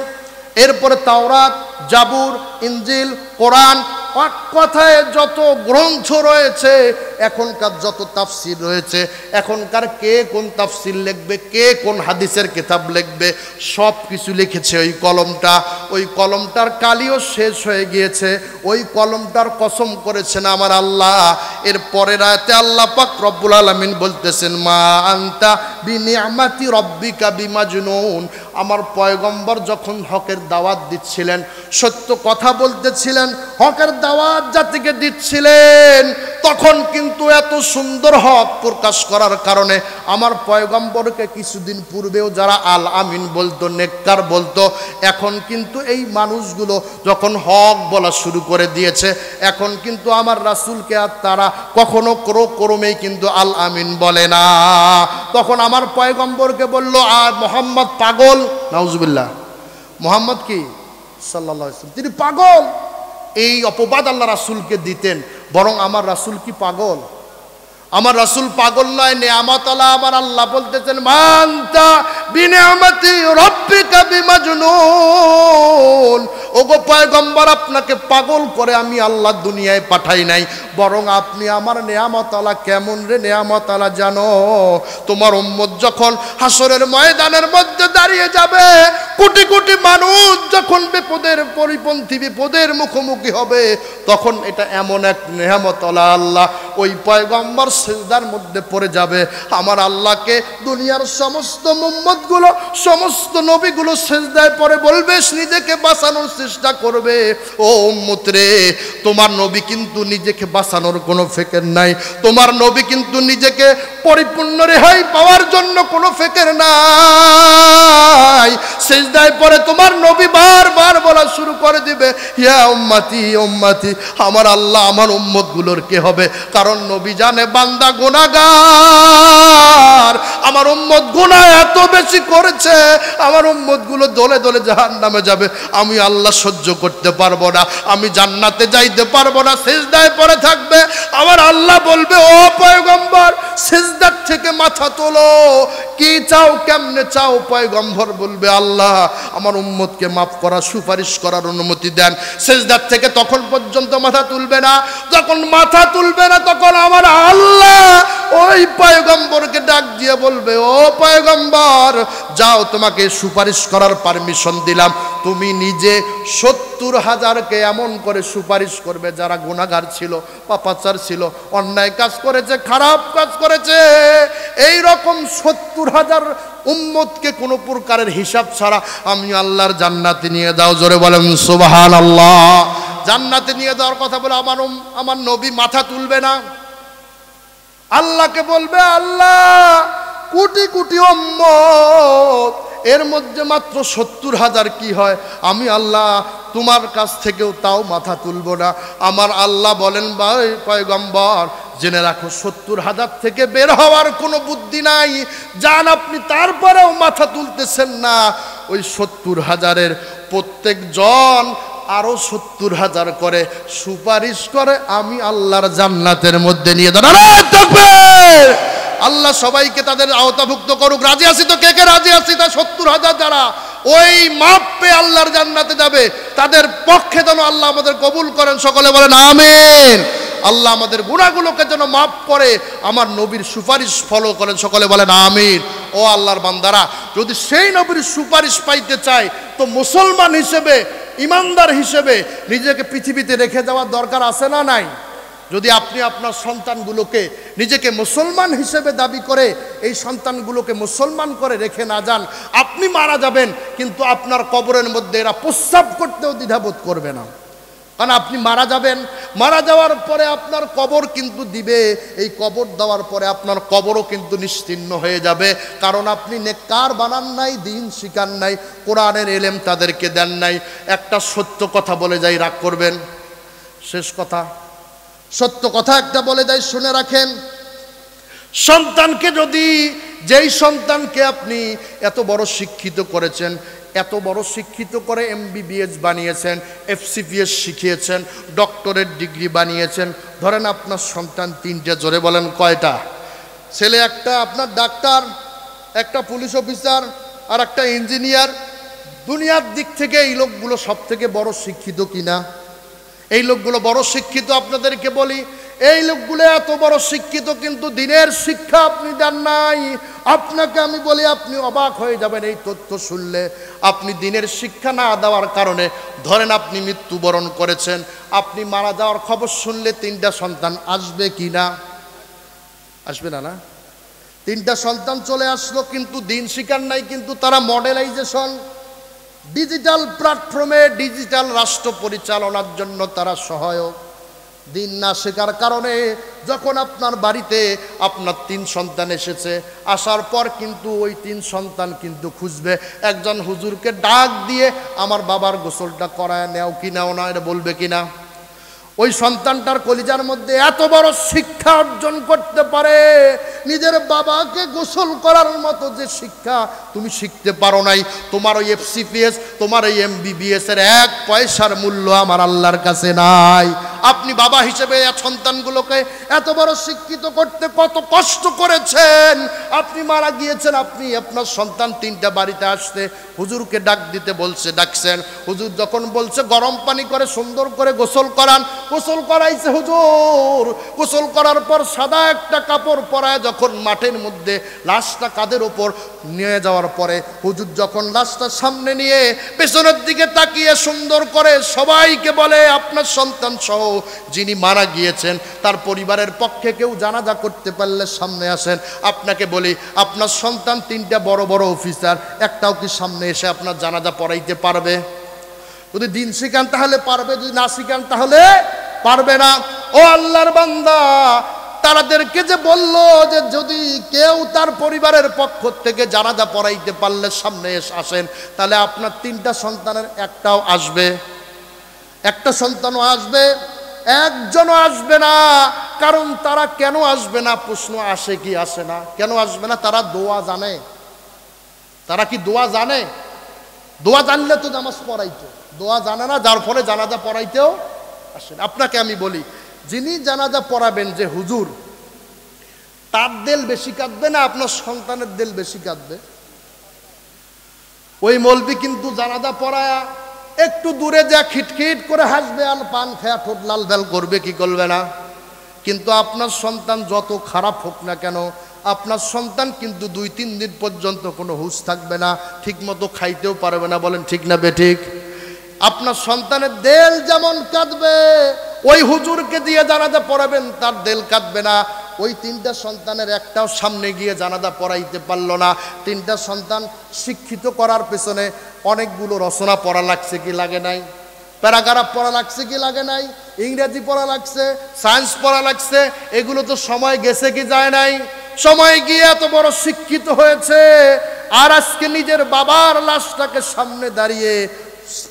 এরপরে তাওরাত, জাবুর, ইনজিল, কোরআন, এক কথায় যত গ্রন্থ রয়েছে, এখনকার যত তাফসির রয়েছে, এখনকার কে কোন তাফসির লিখবে, কে কোন হাদিসের কিতাব লিখবে, সব কিছু লিখেছে ওই কলমটা। ওই কলমটার কালিও শেষ হয়ে গিয়েছে, ওই কলমটার কসম করেছেন আমার আল্লাহ। এর পরের আয়াতে আল্লাহ পাক রব্বুল আলামিন বলতেছেন মা আনতা বিনিআমাতি রব্বিকা বিমাজনুন। আমার পয়গম্বর যখন হকের দাওয়াত দিচ্ছিলেন, সত্য কথা বলতেছিলেন, হকের দাওয়াত জাতিকে দিচ্ছিলেন, তখন কিন্তু এত সুন্দর হক প্রকাশ করার কারণে আমার পয়গম্বরকে কিছুদিন পূর্বেও যারা আল আমিন বলতো, নেককার বলতো, এখন কিন্তু এই মানুষগুলো যখন হক বলা শুরু করে দিয়েছে, এখন কিন্তু আমার রাসূলকে আর তারা কখনো ক্রমেই কিন্তু আল আমিন বলে না। তখন আমার পয়গম্বরকে বলল মোহাম্মদ পাগল, নাউজুবিল্লাহ, মোহাম্মদ কি সাল্লাল্লাহু আলাইহি ওয়াসাল্লাম তিনি পাগল, এই অপবাদ আল্লাহ রাসূলকে দিতেন। বরং আমার রাসূল কি পাগল? আমার রাসূল পাগল নয়, নেয়ামত আলা। আমার আল্লাহ বলতেছেন মানতা বিনিআমাতি রাব্বিকা বিমাজনুন। ওগো পয়গম্বর, আপনাকে পাগল করে আমি আল্লাহ দুনিয়ায় পাঠাই নাই, বরং আপনি আমার নেয়ামত আলা। কেমন রে নেয়ামত আলা জানো? তোমার উম্মত যখন হাসরের ময়দানের মধ্যে দাঁড়িয়ে যাবে, কোটি কোটি মানুষ যখন বিপদের পরিপন্থী, বিপদের মুখোমুখি হবে, তখন এটা এমন এক নেয়ামত আলা আল্লাহ, ওই পয়গম্বর সিজদার মধ্যে পড়ে যাবে। আমার আল্লাহকে দুনিয়ার সমস্ত উম্মতগুলো, সমস্ত নবীগুলো সিজদায় পড়ে বলবে, নিজেকে বাঁচানোর চেষ্টা করবে, ও উম্মত রে, তোমার নবী কিন্তু নিজেকে বাঁচানোর কোনো ফিকির নাই, তোমার নবী কিন্তু নিজেকে পরিপূর্ণ রেহাই পাওয়ার জন্য কোনো ফিকির নাই। সিজদায় পড়ে তোমার নবী বারবার বলা শুরু করে দিবে, ইয়া উম্মতি উম্মতি, আমার আল্লাহ আমার উম্মতগুলোর কে হবে? কারণ নবী জানে বান্দা গুনাহগার, আমার উম্মত গুনাহ এত বেশি করেছে, আমার উম্মতগুলো দলে দলে জাহান্নামে যাবে, আমি আল্লাহ সহ্য করতে পারবো না, আমি জান্নাতে যাইতে পারবো না। সিজদায় পড়ে থাকবে, আমার আল্লাহ বলবে ও পয়গম্বর সিজদার থেকে মাথা তোলো, কি চাও, কেমনে চাও? পয়গম্বর বলবে, আল্লাহ আমার উম্মতকে মাফ করা, সুপারিশ করার অনুমতি দেন। সিজদার থেকে তখন পর্যন্ত মাথা তুলবে না। যখন মাথা তুলবে না তখন আমার আল্লাহ ওই পয়গম্বরকে ডাক দিয়ে বলবে, ও পয়গম্বর যাও, তোমাকে সুপারিশ করার পারমিশন দিলাম। তুমি নিজে 70,000কে এমন করে সুপারিশ করবে যারা গুনাহগার ছিল, পাপাচার ছিল, অন্যায় কাজ করেছে, খারাপ কাজ করেছে। এই রকম 70,000 উম্মতকে কোনো প্রকারের হিসাব ছাড়া আমি আল্লাহর জান্নাতে নিয়ে দাও। জোরে বলেন সুবহানাল্লাহ। জান্নাতে নিয়ে যাওয়ার কথা বলে আমার নবী মাথা তুলবে না। আল্লাহকে বলবে, আল্লাহ কোটি কোটি উম্মত, এর মধ্যে মাত্র 70,000 কি হয়? আমি আল্লাহ তোমার কাছ থেকেও তাও মাথা তুলব না। আমার আল্লাহ বলেন, ভাই পয়গম্বর জেনে রাখো, 70,000 থেকে বের হওয়ার কোনো বুদ্ধি নাই। যান আপনি, তারপরেও মাথা তুলতেছেন না। ওই 70,000-এর প্রত্যেক জন আরো 70,000 করে সুপারিশ করে আমি আল্লাহর জান্নাতের মধ্যে নিয়ে দাঁড়ান। আল্লাহ সবাইকে তাদের আওতাভুক্ত করুক। রাজি আছি তো? কে কে রাজি আছি? তা 70,000 যারা ওই মাপ পেয়ে আল্লাহর জান্নাতে যাবে, তাদের পক্ষে যেন আল্লাহ আমাদের কবুল করেন। সকলে বলেন আমিন। আল্লাহ আমাদের গুনাহগুলোকে যেন মাফ করে আমার নবীর সুপারিশ ফলো করেন। সকলে বলেন আমিন। ও আল্লাহর বান্দারা, যদি সেই নবীর সুপারিশ পাইতে চাই তো মুসলমান হিসেবে, ইমানদার হিসেবে নিজেকে পৃথিবীতে রেখে যাওয়ার দরকার আছে না নাই? যদি আপনি আপনার সন্তানগুলোকে নিজেকে মুসলমান হিসেবে দাবি করে এই সন্তানগুলোকে মুসলমান করে রেখে না যান, আপনি মারা যাবেন, কিন্তু আপনার কবরের মধ্যে এরা প্রস্রাব করতেও দ্বিধাবোধ করবে না। কারণ আপনি মারা যাবেন, মারা যাওয়ার পরে আপনার কবর কিন্তু দিবে। এই কবর দেওয়ার পরে আপনার কবরও কিন্তু নিশ্চিহ্ন হয়ে যাবে। কারণ আপনি নেককার বানান নাই, দিন শিখান নাই, কোরআনের এলেম তাদেরকে দেন নাই। একটা সত্য কথা বলে যাই, রাগ করবেন, শেষ কথা, সত্য কথা একটা বলে যাই, শুনে রাখেন। সন্তানকে যদি, যেই সন্তানকে আপনি এত বড় শিক্ষিত করেছেন, এত বড় শিক্ষিত করে MBBS বানিয়েছেন, FCPS শিখিয়েছেন, ডক্টরেট ডিগ্রি বানিয়েছেন, ধরেন আপনার সন্তান 3টে, জোরে বলেন কয়টা? ছেলে একটা আপনার ডাক্তার, একটা পুলিশ অফিসার, আর একটা ইঞ্জিনিয়ার। দুনিয়ার দিক থেকে এই লোকগুলো সব থেকে বড় শিক্ষিত কিনা? এই লোকগুলো বড় শিক্ষিত। আপনাদেরকে বলি, এই লোকগুলো এত বড় শিক্ষিত, কিন্তু দিনের শিক্ষা আপনি দেন নাই। আপনাকে আমি বলি, আপনি অবাক হয়ে যাবেন এই তথ্য শুনলে। আপনি দিনের শিক্ষা না দেওয়ার কারণে, ধরেন আপনি মৃত্যুবরণ করেছেন, আপনি মারা যাওয়ার খবর শুনলে 3টা সন্তান আসবে কি না? আসবে না? না, 3টা সন্তান চলে আসলো, কিন্তু দিন শিখার নাই, কিন্তু তারা মডেলাইজেশন, ডিজিটাল প্ল্যাটফর্মে ডিজিটাল রাষ্ট্র পরিচালনার জন্য তারা সহায়ক। দিন না শেখার কারণে যখন আপনার বাড়িতে আপনার 3 সন্তান এসেছে, আসার পর কিন্তু ওই 3 সন্তান কিন্তু খুঁজবে একজন হুজুরকে ডাক দিয়ে, আমার বাবার গোসলটা করায় নেও কি নাও না, এটা বলবে কিনা? ওই সন্তানটার কলিজার মধ্যে এত বড় শিক্ষা অর্জন করতে পারে, নিজের বাবাকে গোসল করার মতো যে শিক্ষা তুমি শিখতে পারো নাই। তোমার ওই FCPS, তোমার ওই MBBS এর 1 পয়সার মূল্য আমার আল্লাহর কাছে নাই। আপনি বাবা হিসেবে সন্তানগুলোকে এত বড় শিক্ষিত করতে কত কষ্ট করেছেন। আপনি মারা গিয়েছেন, আপনি আপনার সন্তান 3টা বাড়িতে আসতে হুজুরকে ডাক দিতে বলছে, ডাকছেন। হুজুর যখন বলছে গরম পানি করে সুন্দর করে গোসল করান, গোসল করাইছে হুজুর। গোসল করার পর সাদা একটা কাপড় পরায় যখন মাঠের মধ্যে লাশটা কাঁধের ওপর নিয়ে যাওয়ার পরে, হুজুর যখন লাশটা সামনে নিয়ে পেছনের দিকে তাকিয়ে সুন্দর করে সবাইকে বলে, আপনার সন্তান সহ যিনি মারা গিয়েছেন তার পরিবারের পক্ষে কেউ জানাজা করতে পারলে সামনে আসেন। আপনাকে বলি, আপনার সন্তান 3টা বড় বড় অফিসার, একটাও কি সামনে এসে আপনার জানাজা পড়াইতে পারবে? যদি দিন শিখান তাহলে পারবে, যদি না শিখান তাহলে পারবে না। ও আল্লাহর বান্দা, তাদেরকে যে বলল যে যদি কেউ তার পরিবারের পক্ষ থেকে জানাজা পড়াইতে পারলে সামনে আসেন, তাহলে আপনার 3টা সন্তানের একটাও আসবে? একটা সন্তানও আসবে? একজনও আসবে না। কারণ তারা কেন আসবে না? প্রশ্ন আসে কি আসে না? কেন আসবে না? তারা দোয়া জানে। তারা কি দোয়া জানে? দোয়া জানলে তো নামাজ পড়াইতো। দোয়া জানে না, যার ফলে জানাজা পড়াইতেও আসেন। আপনাকে আমি বলি, যিনি জানাজা পড়াবেন, যে হুজুর, তার দিল বেশি কাঁদবে না আপনার সন্তানের দিল বেশি কাঁদবে? ওই মৌলবি কিন্তু জানাজা পড়ায়া একটু দূরে যা খিটখিট করে হাসবে আর পান খেয়া ঠোঁট লাল বেল করবে, কি করবে না? কিন্তু আপনার সন্তান যত খারাপ হোক না কেন, আপনার সন্তান কিন্তু 2-3 দিন পর্যন্ত কোনো হুঁশ থাকবে না, ঠিক মতো খাইতেও পারবে না। বলেন ঠিক না বেঠিক? আপনার সন্তানের দেল যেমন কাঁদবে, ওই হুজুরকে দিয়ে জানাজা পড়াবেন তার দেল কাঁদবে না। ওই 3টা সন্তানের একটাও সামনে গিয়ে জানাজা পড়াইতে পারলো না। 3টা সন্তান শিক্ষিত করার পেছনে অনেকগুলো রচনা পড়া লাগছে কি লাগে নাই? প্যারাগ্রাফ পড়া লাগছে কি লাগে নাই? ইংরেজি পড়া লাগছে, সায়েন্স পড়া লাগছে। এগুলো তো সময় গেছে কি যায় নাই? সময় গিয়ে এত বড় শিক্ষিত হয়েছে, আর আজকে নিজের বাবার লাশটাকে সামনে দাঁড়িয়ে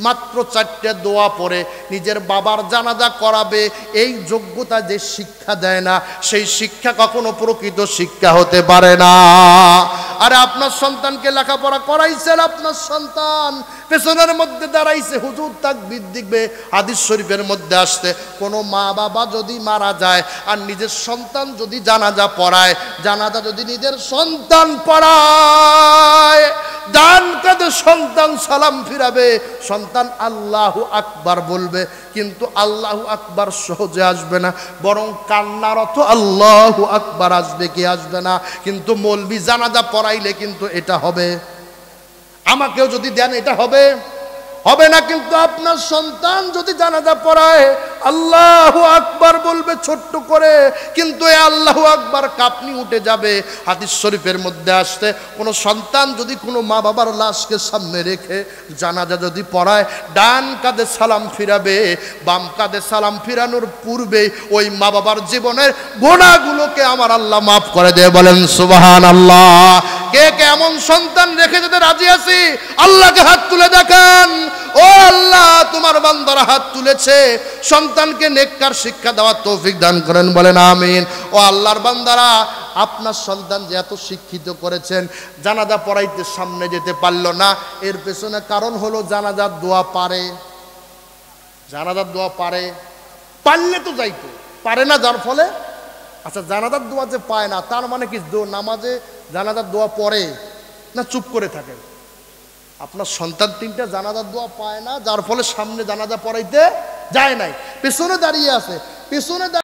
মাত্র 4টে দোয়া পড়ে নিজের বাবার জানাজা করাবে। এই যোগ্যতা যে শিক্ষা দেয় না, সেই শিক্ষা কখনো প্রকৃত শিক্ষা হতে পারে না। আরে আপনার সন্তানকে লেখাপড়া করাইছেন, আপনার সন্তান পেছনের মধ্যে দাঁড়াইছে, হুজুর তাকবীর দিবে। হাদিস শরীফের মধ্যে আসছে, কোনো মা বাবা যদি মারা যায় আর নিজের সন্তান যদি জানাজা পড়ায়, জানাজা যদি নিজের সন্তান পড়ায়, ডান কাঁধে সন্তান সালাম ফিরাবে, সন্তান আল্লাহু আকবার বলবে, কিন্তু আল্লাহু আকবার সহজে আসবে না, বরং কান্নার অর্থ আল্লাহু আকবার আসবে, কি আসবে না? কিন্তু মৌলবি জানাজা পড়াইলে কিন্তু এটা হবে। আমাকেও যদি দেন এটা হবে? হবে না। কিন্তু আপনার সন্তান যদি জানাজা পড়ায় আল্লাহু আকবার বলবে ছোট্ট করে, কিন্তু এই আল্লাহু আকবার কাঁপনি উঠে যাবে। হাদিস শরীফের মধ্যে আসছে, কোনো সন্তান যদি কোনো মা বাবার লাশকে সামনে রেখে জানাজা যদি পড়ায়, ডান কাঁধে সালাম ফিরাবে, বাম কাঁধে সালাম ফিরানোর পূর্বে ওই মা বাবার জীবনের গুনাহগুলোকে আমার আল্লাহ মাফ করে দেয়। বলেন সুবহানাল্লাহ। কে কে এমন সন্তান রেখে যেতে রাজি আছি? আল্লাহকে হাত তুলে দেখান। ও আল্লাহ, তোমার বান্দারা হাত তুলেছে, সন্তানকে নেককার শিক্ষা দেওয়ার তৌফিক দান করেন। বলেন আমিন। ও আল্লাহর বান্দারা, আপনার সন্তান যে এত শিক্ষিত করেছেন, জানাজা পড়াইতে সামনে যেতে পারল না, এর পেছনে কারণ হলো জানাজার দোয়া পারে। জানাজার দোয়া পারে, পারলে তো যাইতো, পারে না, যার ফলে আচ্ছা জানাজার দোয়া যে পায় না, তার মানে কি নামাজে জানাজার দোয়া পড়ে না চুপ করে থাকে? আপনার সন্তান 3টা জানাজার দোয়া পায় না, যার ফলে সামনে জানাজা পড়াইতে যায় নাই, পেছনে দাঁড়িয়ে আছে। পেছনে